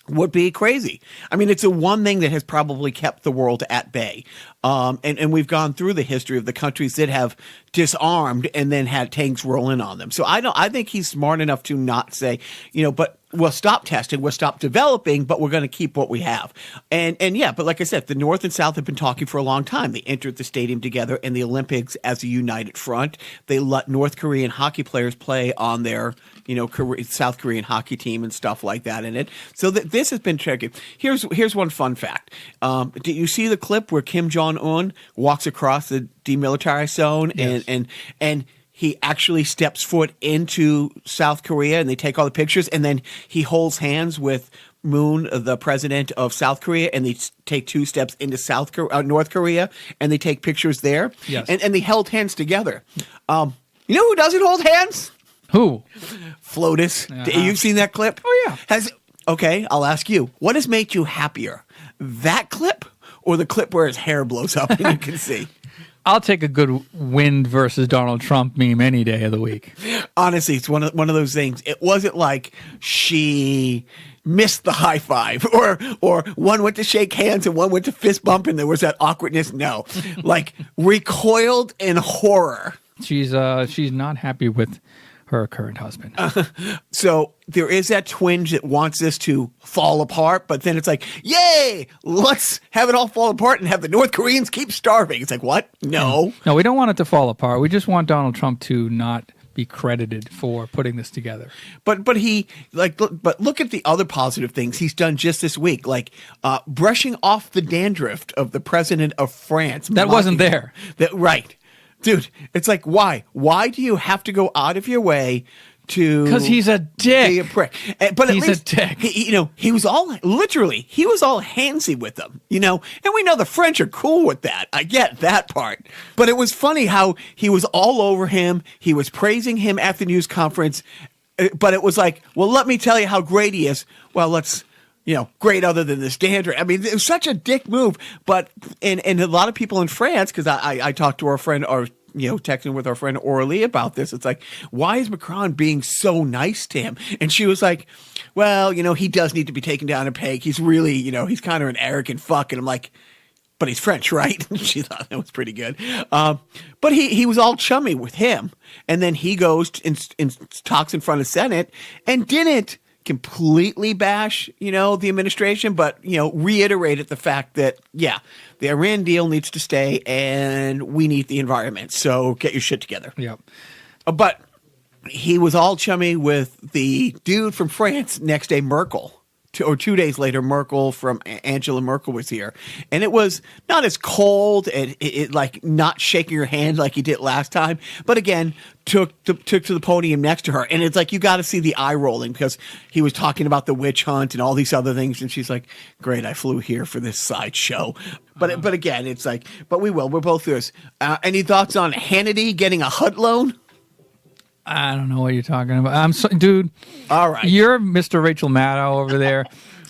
would be crazy. I mean, it's the one thing that has probably kept the world at bay. And we've gone through the history of the countries that have disarmed and then had tanks rolling on them. So I think he's smart enough to not say, but we'll stop testing, we'll stop developing, but we're going to keep what we have. And yeah, but like I said, the North and South have been talking for a long time. They entered the stadium together in the Olympics as a united front. They let North Korean hockey players play on their, South Korean hockey team and stuff like that in it. So this has been tricky. Here's one fun fact. Did you see the clip where Kim Jong Un walks across the demilitarized zone? Yes. And he actually steps foot into South Korea, and they take all the pictures, and then he holds hands with Moon, the president of South Korea, and they take 2 steps into North Korea, and they take pictures there. Yes. And they held hands together. You know who doesn't hold hands? Who? Flotus. Uh-huh. You've seen that clip? Oh, yeah. Okay, I'll ask you. What has made you happier? That clip or the clip where his hair blows up and you can see? I'll take a good Wind versus Donald Trump meme any day of the week. Honestly, it's one of those things. It wasn't like she missed the high five, or one went to shake hands and one went to fist bump, and there was that awkwardness. No, like recoiled in horror. She's not happy with her current husband. So there is that twinge that wants this to fall apart, but then it's like, yay, let's have it all fall apart and have the North Koreans keep starving. It's like, what? No. No, we don't want it to fall apart. We just want Donald Trump to not be credited for putting this together. But look at the other positive things he's done just this week, like brushing off the dandruff of the president of France. That wasn't there. Right. Dude, it's like, why? Why do you have to go out of your way to... Because he's a dick. Be a prick. But he's at least, a dick. He was all handsy with them, and we know the French are cool with that. I get that part. But it was funny how he was all over him. He was praising him at the news conference. But it was like, well, let me tell you how great he is. Well, let's... great other than this dandruff. I mean, it was such a dick move. But, and a lot of people in France, because I talked to our friend, or, texting with our friend Orly about this. It's like, why is Macron being so nice to him? And she was like, well, he does need to be taken down a peg. He's really, he's kind of an arrogant fuck. And I'm like, but he's French, right? She thought that was pretty good. But he was all chummy with him. And then he goes and talks in front of Senate and didn't completely bash, the administration, but, reiterated the fact that, yeah, the Iran deal needs to stay and we need the environment. So get your shit together. Yeah. But he was all chummy with the dude from France next day, Merkel. 2 days later, Angela Merkel was here. And it was not as cold and it like not shaking her hand like he did last time. But again, took to the podium next to her. And it's like, you got to see the eye rolling because he was talking about the witch hunt and all these other things. And she's like, great, I flew here for this sideshow. But again, it's like, but we will. We're both yours. Any thoughts on Hannity getting a HUD loan? I don't know what you're talking about. Dude. All right. You're Mr. Rachel Maddow over there.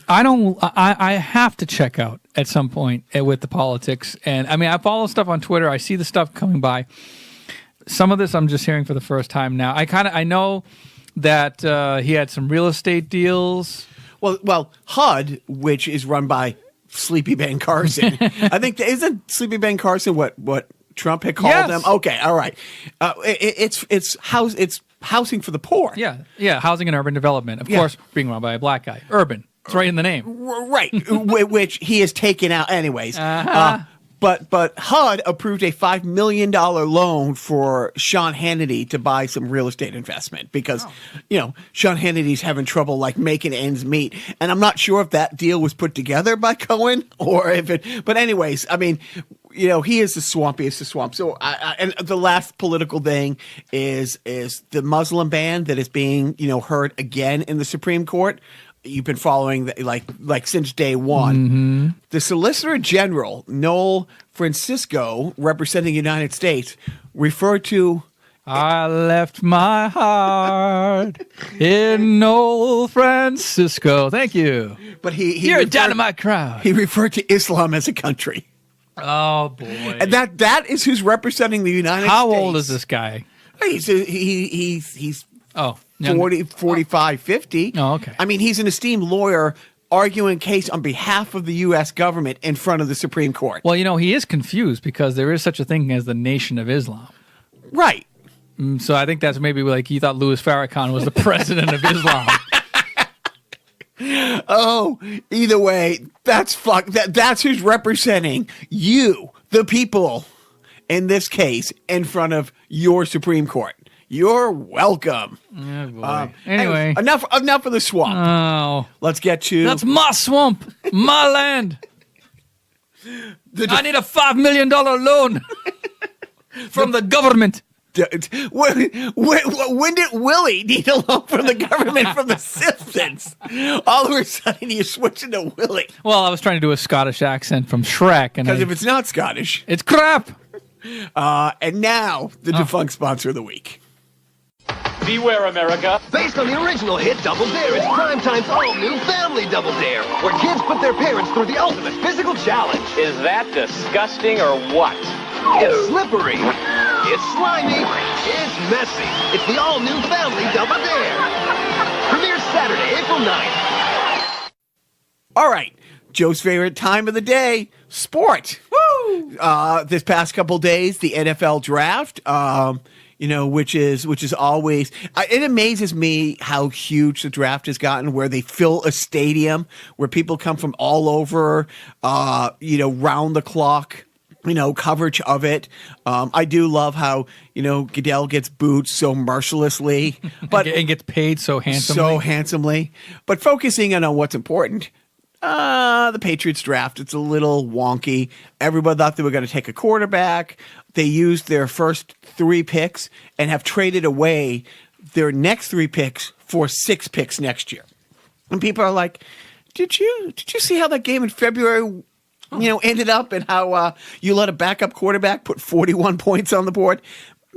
I have to check out at some point with the politics. And I mean, I follow stuff on Twitter. I see the stuff coming by. Some of this I'm just hearing for the first time now. I know that he had some real estate deals. Well, HUD, which is run by Sleepy Ben Carson. I think isn't Sleepy Ben Carson what Trump had called them? Okay, all right. It's housing for the poor. Yeah, housing and urban development. Of course, being run by a black guy. Urban. It's right in the name. Right, which he has taken out anyways. But HUD approved a $5 million loan for Sean Hannity to buy some real estate investment because, Sean Hannity's having trouble like making ends meet. And I'm not sure if that deal was put together by Cohen or if it, but anyways, I mean, he is the swampiest of swamp. So, and the last political thing is the Muslim ban that is being, heard again in the Supreme Court. You've been following like since day one. Mm-hmm. The Solicitor General, Noel Francisco, representing the United States, referred to... I left my heart in Noel Francisco. Thank you. But you're a dynamite crowd. He referred to Islam as a country. Oh, boy. And that is who's representing the United States. How old is this guy? He's 40, 45, 50. Oh, okay. I mean, he's an esteemed lawyer arguing case on behalf of the U.S. government in front of the Supreme Court. Well, he is confused because there is such a thing as the Nation of Islam. Right. So I think that's maybe like he thought Louis Farrakhan was the president of Islam. Oh, either way, that's who's representing you, the people, in this case, in front of your Supreme Court. You're welcome. Oh, boy. Anyway. Enough of the swamp. Oh. Let's get to... That's my swamp. My land. I need a $5 million loan from the government. When did Willie need a loan from the government from The Simpsons? All of a sudden, you're switching to Willie. Well, I was trying to do a Scottish accent from Shrek. Because if it's not Scottish... It's crap. And now, the defunct sponsor of the week. Beware, America. Based on the original hit Double Dare, it's Primetime's all-new Family Double Dare, where kids put their parents through the ultimate physical challenge. Is that disgusting or what? It's slippery. It's slimy. It's messy. It's the all-new Family Double Dare. Premieres Saturday, April 9th. All right. Joe's favorite time of the day, sport. Woo! This past couple days, the NFL draft, which is always, it amazes me how huge the draft has gotten, where they fill a stadium, where people come from all over, round the clock, coverage of it. I do love how, Goodell gets booed so mercilessly, but and gets paid so handsomely. But focusing on what's important, the Patriots draft, it's a little wonky. Everybody thought they were going to take a quarterback. They used their first 3 picks and have traded away their next 3 picks for 6 picks next year. And people are like, did you see how that game in February ended up, and how you let a backup quarterback put 41 points on the board?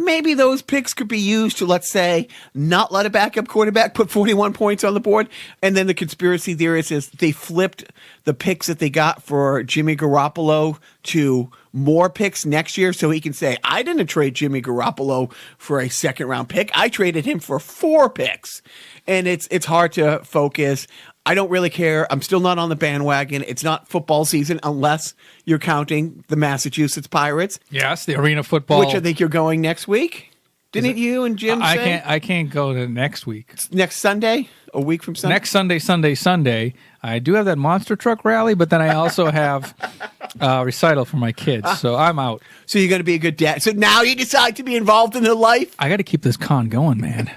Maybe those picks could be used to, let's say, not let a backup quarterback put 41 points on the board. And then the conspiracy theorist is they flipped the picks that they got for Jimmy Garoppolo to more picks next year, so he can say, I didn't trade Jimmy Garoppolo for a second-round pick. I traded him for 4 picks. And it's hard to focus. I don't really care. I'm still not on the bandwagon. It's not football season unless you're counting the Massachusetts Pirates. Yes, the arena football. Which I think you're going next week. Didn't you and Jim say? I can't go to next week. Next Sunday? A week from Sunday? Next Sunday. I do have that monster truck rally, but then I also have a recital for my kids, so I'm out. So you're going to be a good dad. So now you decide to be involved in their life? I got to keep this con going, man.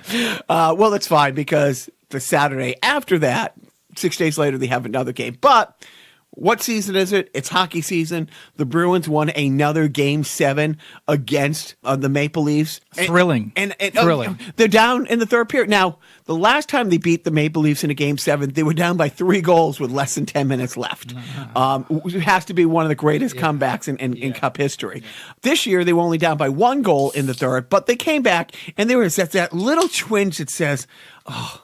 Well, that's fine, because the Saturday after that, 6 days later, they have another game. But what season is it? It's hockey season. The Bruins won another Game 7 against the Maple Leafs. Thrilling. Thrilling. They're down in the third period. Now, the last time they beat the Maple Leafs in a Game 7, they were down by 3 goals with less than 10 minutes left. It has to be one of the greatest comebacks in Cup history. This year, they were only down by 1 goal in the third, but they came back, and there was that little twinge that says, oh,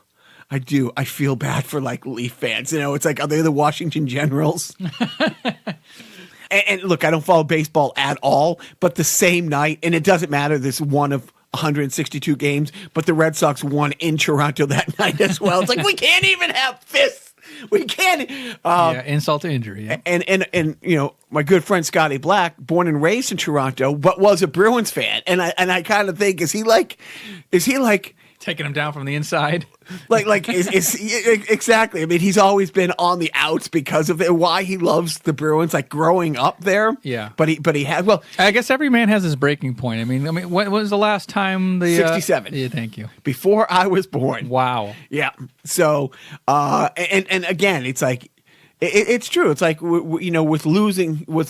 I do. I feel bad for Leaf fans. It's like, are they the Washington Generals? and look, I don't follow baseball at all, but the same night, and it doesn't matter, this one of 162 games, but the Red Sox won in Toronto that night as well. It's like, we can't even have fists. We can't. Insult to injury. Yeah. And my good friend Scotty Black, born and raised in Toronto, but was a Bruins fan. And I kind of think, is he like taking him down from the inside? Exactly. I mean, he's always been on the outs because of it. Why he loves the Bruins, growing up there. Yeah. But he had, well, I guess every man has his breaking point. I mean, when was the last time the 67? Yeah, thank you. Before I was born. Wow. Yeah. So, and again, it's like, it's true. It's like, with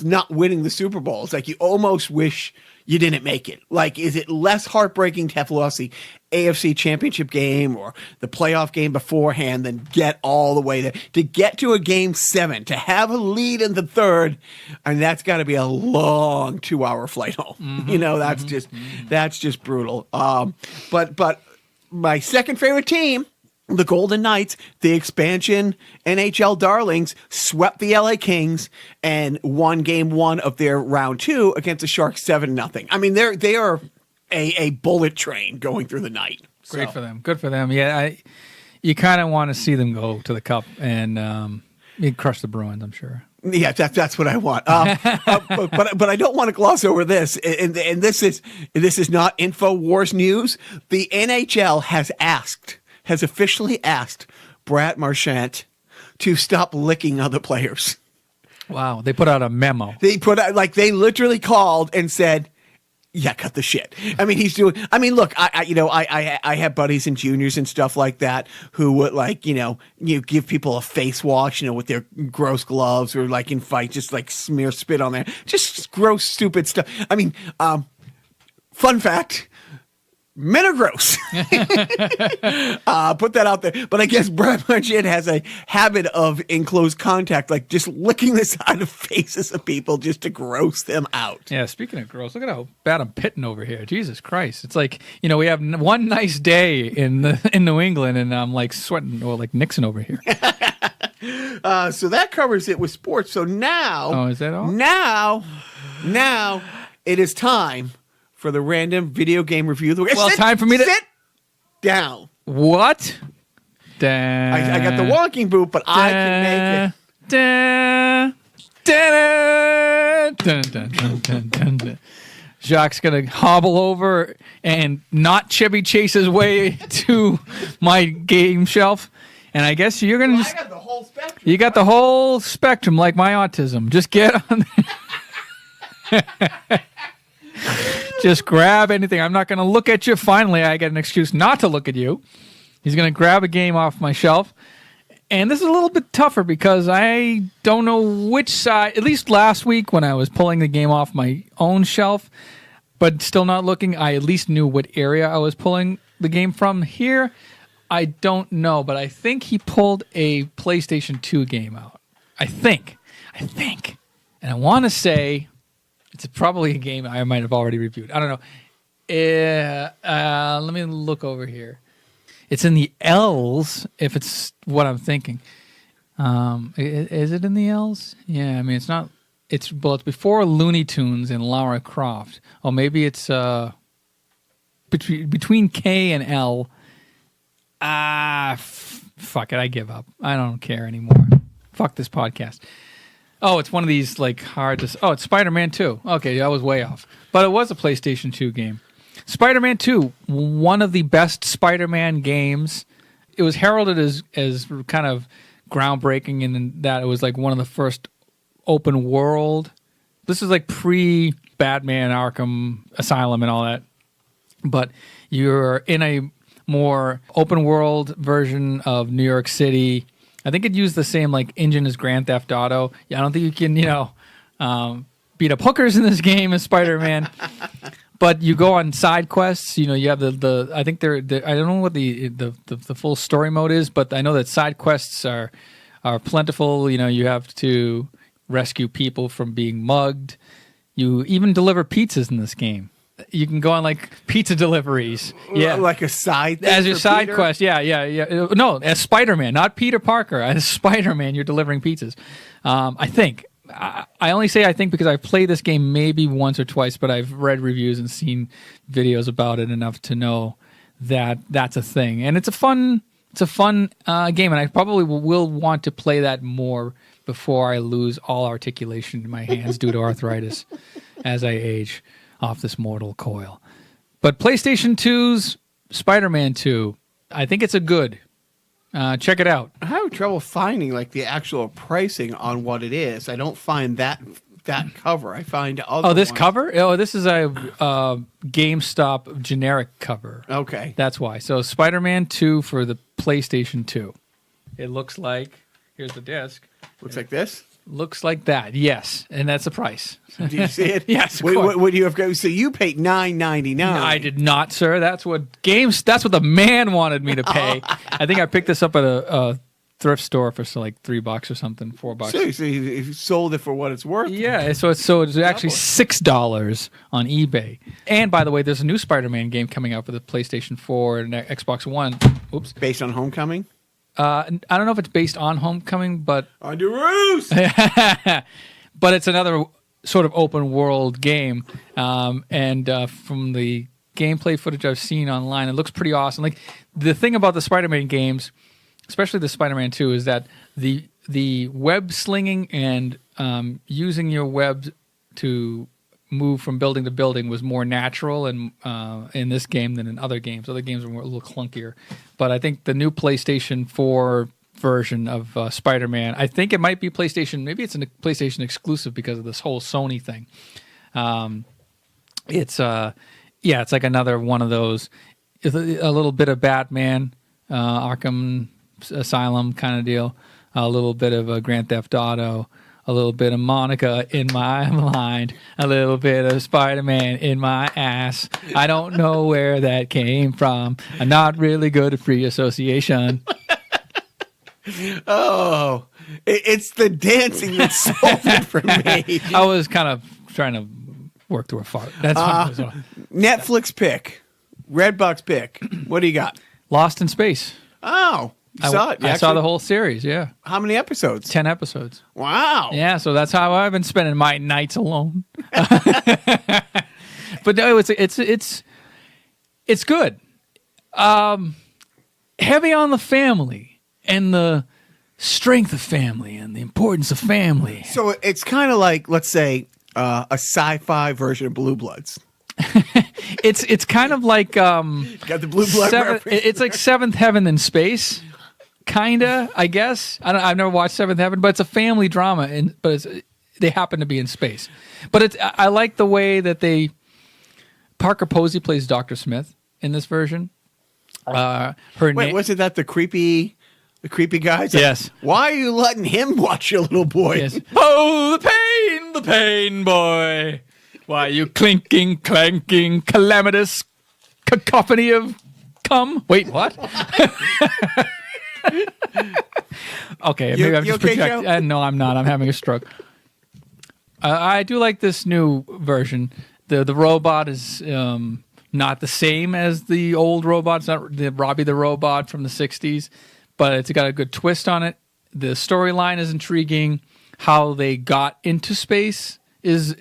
not winning the Super Bowl, it's like you almost wish you didn't make it. Is it less heartbreaking to have lost the AFC Championship game or the playoff game beforehand than get all the way there? To get to a Game 7, to have a lead in the third, and that's got to be a long 2-hour flight home. Mm-hmm. That's just brutal. But my second favorite team, the Golden Knights, the expansion NHL darlings, swept the LA Kings and won Game 1 of their round 2 against the Sharks 7-0. I mean, they are a bullet train going through the night. Great for them. Good for them. Yeah, you kind of want to see them go to the Cup and crush the Bruins, I'm sure. Yeah, that's what I want. But I don't want to gloss over this. And this is not InfoWars news. The NHL has officially asked Brad Marchand to stop licking other players. Wow, they put out a memo. They they literally called and said, yeah, cut the shit. I mean, look, I have buddies and juniors and stuff like that who would you give people a face wash, with their gross gloves, or in fights, just smear spit on there. Just gross, stupid stuff. I mean, fun fact, men are gross. Put that out there. But I guess Brad Marchand has a habit of in close contact, just licking the side of faces of people just to gross them out. Yeah, speaking of gross, look at how bad I'm pitting over here. Jesus Christ. It's like, we have one nice day in New England, and I'm sweating, or Nixon over here. So that covers it with sports. So now... Oh, is that all? Now, it is time for the random video game review. Well, time for me to sit down. What? I got the walking boot, but I can make it. Jacques gonna hobble over and not Chevy chase his way to my game shelf, and I guess you're gonna. I got the whole spectrum. You got the whole spectrum, like my autism. Just get on there. Just grab anything. I'm not gonna look at you. Finally, I get an excuse not to look at you. He's gonna grab a game off my shelf. And this is a little bit tougher because I don't know which side, at least last week when I was pulling the game off my own shelf, but still not looking, I at least knew what area I was pulling the game from. Here, I don't know, but I think he pulled a PlayStation 2 game out. I think. And I want to say it's probably a game I might have already reviewed. I don't know. Let me look over here. It's in the L's, if it's what I'm thinking. Is it in the L's? Yeah, I mean, it's not. It's before Looney Tunes and Lara Croft. Oh, maybe it's between K and L. Fuck it, I give up. I don't care anymore. Fuck this podcast. Oh, it's one of these like hard to. Oh, it's Spider-Man 2. Okay, I was way off, but it was a PlayStation 2 game. Spider-Man 2, one of the best Spider-Man games. It was heralded as kind of groundbreaking in that it was like one of the first open world. This is like pre-Batman Arkham Asylum and all that. But you're in a more open world version of New York City. I think it used the same like engine as Grand Theft Auto. I don't think you can, beat up hookers in this game as Spider-Man. But you go on side quests. You have the I think they're I don't know what the full story mode is, but I know that side quests are plentiful. You have to rescue people from being mugged. You even deliver pizzas in this game. You can go on like pizza deliveries. Yeah, like a side thing as your for side Peter? quest. Yeah. No, as Spider-Man, not Peter Parker. As Spider-Man, you're delivering pizzas. I think. I only say I think because I've played this game maybe once or twice, but I've read reviews and seen videos about it enough to know that that's a thing. And it's a fun game, and I probably will want to play that more before I lose all articulation in my hands due to arthritis as I age off this mortal coil. But PlayStation 2's Spider-Man 2, I think it's a good. Check it out. I have trouble finding like the actual pricing on what it is. I don't find that cover. I find other. Oh, this ones. cover? Oh, this is a GameStop generic cover. Okay, That's why. So Spider-Man 2 for the PlayStation 2. It looks like, here's the disc. looks like this. Looks like that, yes. And that's the price. Do you see it? Yes, of course. What do you have? So you paid $9.99. I did not, sir. That's what the man wanted me to pay. I think I picked this up at a thrift store for like $3 or something, $4. So you sold it for what it's worth. Yeah, so it's actually $6 on eBay. And by the way, there's a new Spider-Man game coming out for the PlayStation 4 and Xbox One. Oops. Based on Homecoming. I don't know if it's based on Homecoming, but On the roost. but it's another sort of open world game. And from the gameplay footage I've seen online, it looks pretty awesome. Like the thing about the Spider-Man games, especially the Spider-Man 2, is that the web slinging and using your web to move from building to building was more natural in this game than in other games. Other games were a little clunkier. But I think the new PlayStation 4 version of Spider-Man, I think it might be PlayStation, maybe it's a PlayStation exclusive because of this whole Sony thing. It's like another one of those, a little bit of Batman, Arkham Asylum kind of deal, a little bit of a Grand Theft Auto, a little bit of Monica in my mind, a little bit of Spider-Man in my ass. I don't know where that came from. I'm not really good at free association. Oh, it's the dancing that sold it for me. I was kind of trying to work through a fart. That's what it was. Netflix pick, Redbox pick. What do you got? Lost in Space. Oh, You saw it? You I saw actually- the whole series. Yeah, How many episodes? 10 episodes. Wow. Yeah, so that's how I've been spending my nights alone. But no, it's good. Heavy on the family and the strength of family and the importance of family. So it's kind of like, let's say, a sci-fi version of Blue Bloods. It's kind of like Got the Blue Blood reference. it's like Seventh Heaven in space, kinda. I guess I've never watched Seventh Heaven, but it's a family drama, but they happen to be in space. But I like the way that Parker Posey plays Dr. Smith in this version. Wait, wasn't that the creepy guy? It's like, Yes. Why are you letting him watch your little boy? Yes. Oh, the pain, boy. Why, you clinking, clanking, calamitous cacophony of cum. Wait, what? Okay, maybe I'm you just okay, projecting. Joe? No, I'm not. I'm having a stroke. I do like this new version. The robot is not the same as the old robot. It's not the Robbie the Robot from the 60s, but it's got a good twist on it. The storyline is intriguing. How they got into space is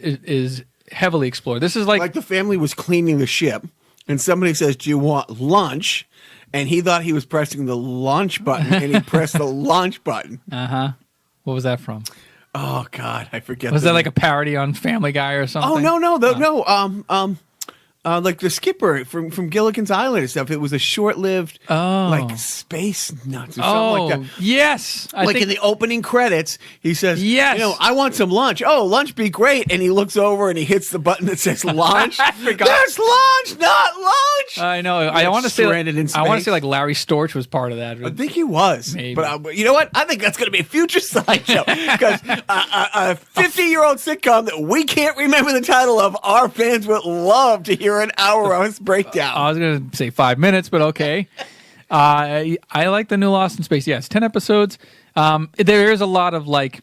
heavily explored. This is Like the family was cleaning the ship, and somebody says, "Do you want lunch?" And he thought he was pressing the launch button, and he pressed the launch button. what was that from? Oh God, I forget. Was the that like name. a parody on Family Guy or something? Oh no, like the skipper from Gilligan's Island and stuff. It was a short-lived, like space nuts or something like that. Yes. I Like think in the opening credits, he says, Yes. I want some lunch. Oh, lunch be great. And he looks over and he hits the button that says launch. There's lunch, not lunch. I know. I want to say stranded in I want to space. say like Larry Storch was part of that. I think he was. Maybe. But you know what? I think that's going to be a future sideshow because a 50-year-old sitcom that we can't remember the title of, our fans would love to hear an hour on its breakdown. I was going to say 5 minutes, but okay. I like the new Lost in Space. Yes, 10 episodes. There is a lot of like,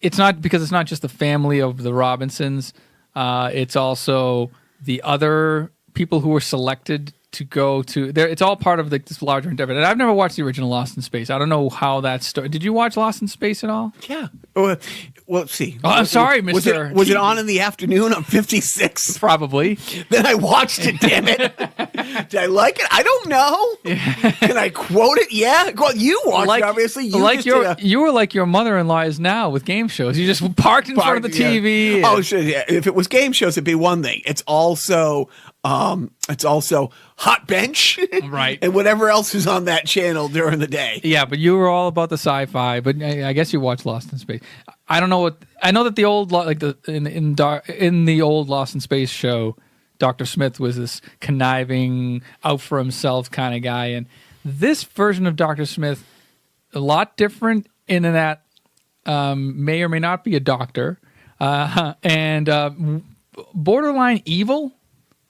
it's not just the family of the Robinsons. It's also the other people who were selected to go to there. It's all part of this larger endeavor. And I've never watched the original Lost in Space. I don't know how that started. Did you watch Lost in Space at all? Yeah. Well, let's see. Oh, I'm sorry, Was Mr. Was it TV. on in the afternoon on 56? Probably. Then I watched it, damn it. Did I like it? I don't know. Can I quote it? Yeah. Well, you watched it, obviously. You were like your mother-in-law is now with game shows. You just parked in front of the TV. Yeah. Oh, sure. Yeah. If it was game shows, it'd be one thing. It's also Hot Bench. Right. And whatever else is on that channel during the day. Yeah, but you were all about the sci-fi. But I guess you watched Lost in Space. I don't know what I know that the old in the old Lost in Space show, Dr. Smith was this conniving, out for himself kind of guy, and this version of Dr. Smith a lot different in that may or may not be a doctor and borderline evil.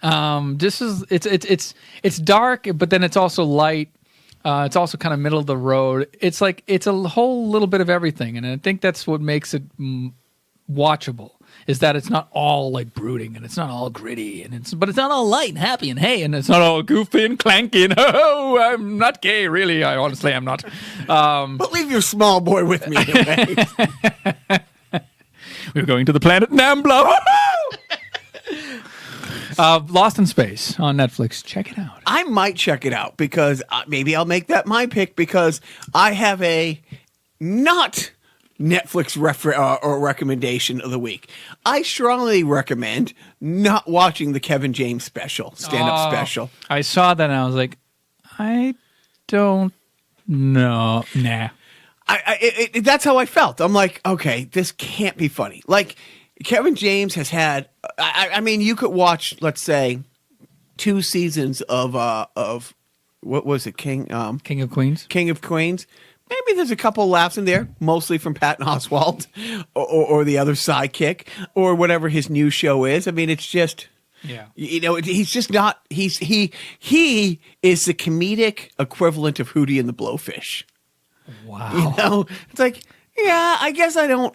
It's dark, but then it's also light. It's also kind of middle of the road. It's a whole little bit of everything, and I think that's what makes it watchable. Is that it's not all like brooding, and it's not all gritty, but it's not all light and happy and hey, and it's not all goofy and clanky and oh, I'm not gay, really. Honestly, I'm not. But leave your small boy with me. Okay? We're going to the planet Nambla. Lost in Space on Netflix. Check it out. I might check it out because maybe I'll make that my pick because I have a not Netflix or recommendation of the week. I strongly recommend not watching the Kevin James stand-up special. I saw that and I was like, I don't know. Nah. That's how I felt. I'm like, okay, this can't be funny. Like, Kevin James has had. I mean, you could watch, let's say, 2 seasons of what was it, King of Queens. King of Queens. Maybe there's a couple laughs in there, mostly from Patton Oswalt or the other sidekick or whatever his new show is. I mean, it's just. Yeah. He's just not. He is the comedic equivalent of Hootie and the Blowfish. Wow. It's like, yeah, I guess I don't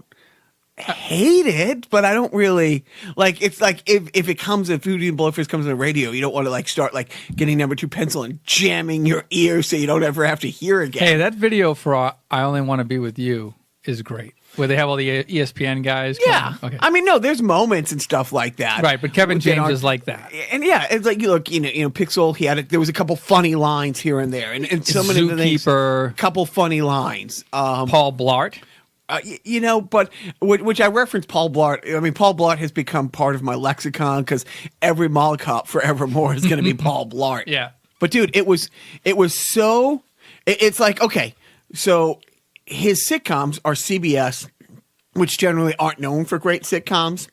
hate it, but I don't really like. It's like if it comes, if Foodie and Blowfish comes on the radio, you don't want to like start like getting number 2 pencil and jamming your ears so you don't ever have to hear again. Hey, that video for I Only Want to Be With You is great. Where they have all the ESPN guys. Yeah. Okay. I mean, no, there's moments and stuff like that. Right, but Kevin James is like that. And yeah, it's like, you look, Pixel, there was a couple funny lines here and there. And so many of the things, Zookeeper. couple funny lines. Paul Blart. But which I referenced Paul Blart. I mean, Paul Blart has become part of my lexicon because every mall cop forevermore is going to be Paul Blart. Yeah. But dude, it's like, okay, so his sitcoms are CBS, which generally aren't known for great sitcoms.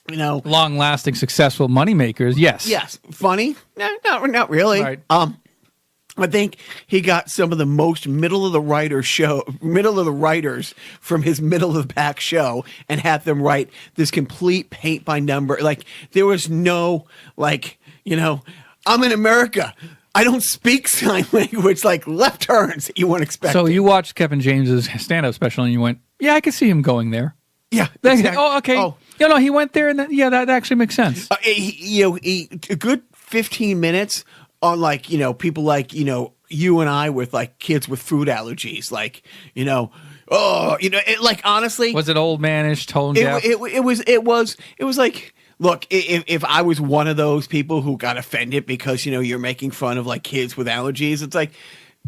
Long-lasting, successful moneymakers, yes. Yes. Funny? No, not really. Right. I think he got some of the most middle of the writers from his middle of the pack show and had them write this complete paint by number. Like there was no I'm in America. I don't speak sign language like left turns that you wouldn't expect. So you watched Kevin James's stand-up special and you went, yeah, I could see him going there. Yeah. Exactly. Oh, okay. Oh. He went there and that actually makes sense. He a good 15 minutes on people like, you and I with like kids with food allergies, like, honestly. Was it old manish, tone deaf? It was like, look, if I was one of those people who got offended because, you're making fun of like kids with allergies, it's like,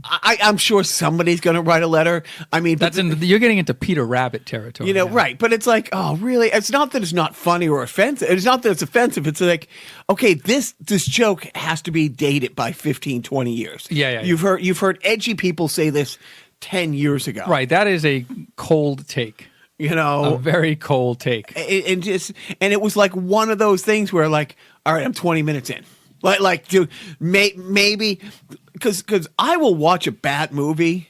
I'm sure somebody's going to write a letter. I mean, you're getting into Peter Rabbit territory. Right. But it's like, oh, really? It's not that it's not funny or offensive. It's not that it's offensive. It's like, okay, this joke has to be dated by 15, 20 years. Yeah. You've heard edgy people say this 10 years ago. Right. That is a cold take. A very cold take. And it was like one of those things where like, all right, I'm 20 minutes in. Dude, maybe because I will watch a bad movie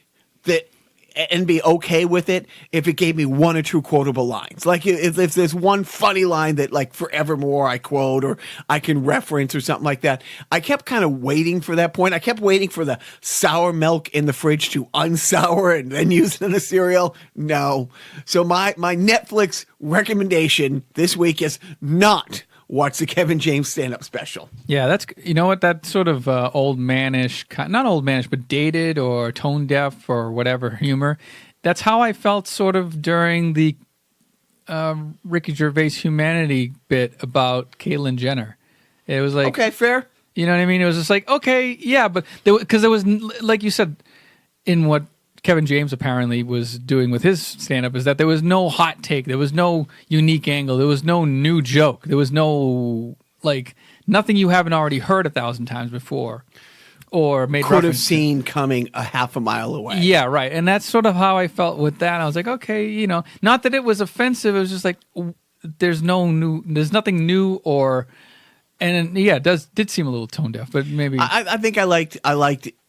and be okay with it if it gave me one or two quotable lines. Like if there's one funny line that like forevermore I quote or I can reference or something like that. I kept kind of waiting for that point. I kept waiting for the sour milk in the fridge to unsour and then use it in a cereal. No. So my Netflix recommendation this week is not watch the Kevin James stand-up special. Yeah, that's that sort of old manish, not old manish, but dated or tone deaf or whatever humor. That's how I felt sort of during the Ricky Gervais Humanity bit about Caitlyn Jenner. It was like, okay, fair. You know what I mean? It was just like, okay, yeah, but because there was, like you said, in what Kevin James apparently was doing with his stand-up is that there was no hot take. There was no unique angle. There was no new joke. There was no, nothing you haven't already heard 1,000 times before or made could have seen coming a half a mile away. Yeah, right. And that's sort of how I felt with that. I was like, okay, not that it was offensive. It was just like, there's nothing new or... And yeah, it did seem a little tone deaf, but maybe I think I liked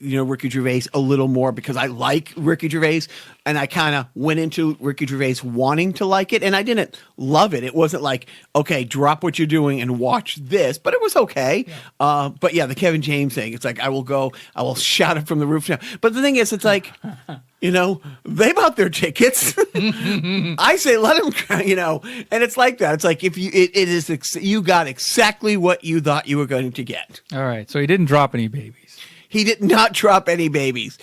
Ricky Gervais a little more because I like Ricky Gervais, and I kind of went into Ricky Gervais wanting to like it, and I didn't love it. It wasn't like, okay, drop what you're doing and watch this, but it was okay. Yeah. But yeah, the Kevin James thing, it's like I will shout it from the roof now. But the thing is, it's like. They bought their tickets. I say, let them, and it's like that. It's like if you got exactly what you thought you were going to get. All right. So he didn't drop any babies. He did not drop any babies.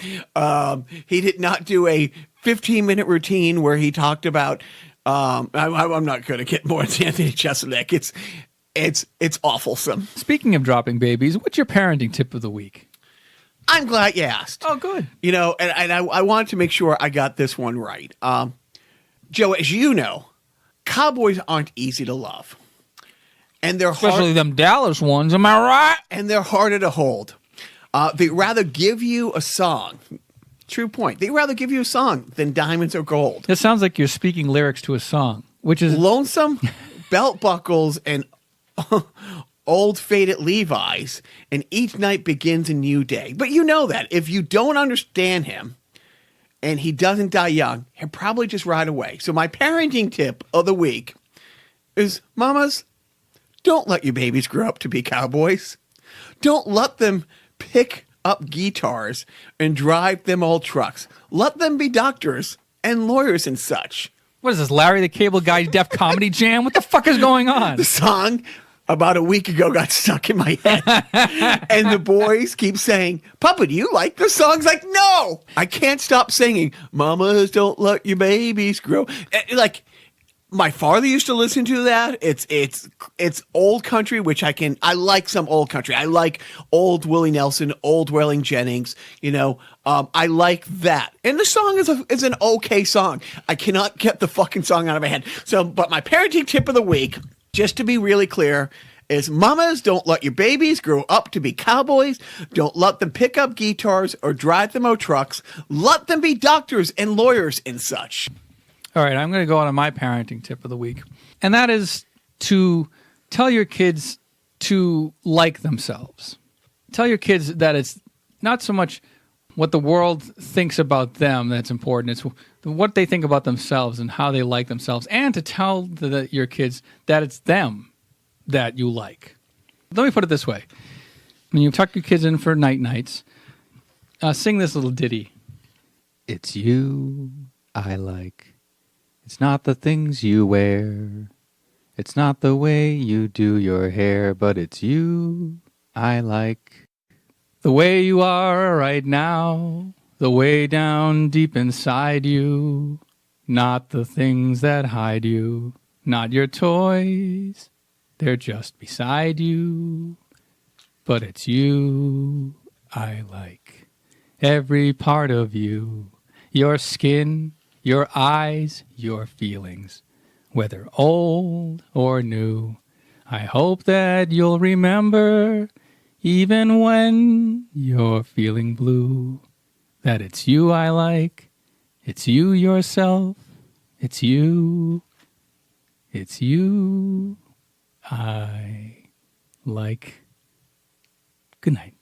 He did not do a 15-minute routine where he talked about, I'm not going to get more into Anthony Jeselnik. It's awfulsome. Speaking of dropping babies, what's your parenting tip of the week? I'm glad you asked. Oh, good. And I wanted to make sure I got this one right. Joe, as you know, cowboys aren't easy to love. And they're especially them Dallas ones, am I right? And they're harder to hold. They'd rather give you a song. True point. They'd rather give you a song than diamonds or gold. It sounds like you're speaking lyrics to a song, which is... Lonesome, belt buckles, and... old faded Levi's, and each night begins a new day. But you know that. If you don't understand him, and he doesn't die young, he'll probably just ride away. So my parenting tip of the week is, mamas, don't let your babies grow up to be cowboys. Don't let them pick up guitars and drive them old trucks. Let them be doctors and lawyers and such. What is this, Larry the Cable Guy Def Comedy Jam? What the fuck is going on? The song about a week ago got stuck in my head. And the boys keep saying, Papa, do you like the songs? Like, no, I can't stop singing. Mamas don't let your babies grow. Like, my father used to listen to that. It's old country, which I like some old country. I like old Willie Nelson, old Waylon Jennings, I like that. And the song is an okay song. I cannot get the fucking song out of my head. So, but my parenting tip of the week, just to be really clear, is mamas, don't let your babies grow up to be cowboys. Don't let them pick up guitars or drive them out trucks. Let them be doctors and lawyers and such. All right, I'm going to go on to my parenting tip of the week. And that is to tell your kids to like themselves. Tell your kids that it's not so much what the world thinks about them that's important. It's what they think about themselves and how they like themselves. And to tell your kids that it's them that you like. Let me put it this way. When you tuck your kids in for nights, sing this little ditty. It's you I like. It's not the things you wear. It's not the way you do your hair, but it's you I like. The way you are right now, the way down deep inside you. Not the things that hide you, not your toys. They're just beside you, but it's you I like. Every part of you, your skin, your eyes, your feelings, whether old or new. I hope that you'll remember, even when you're feeling blue, that it's you I like, it's you yourself, it's you I like. Good night.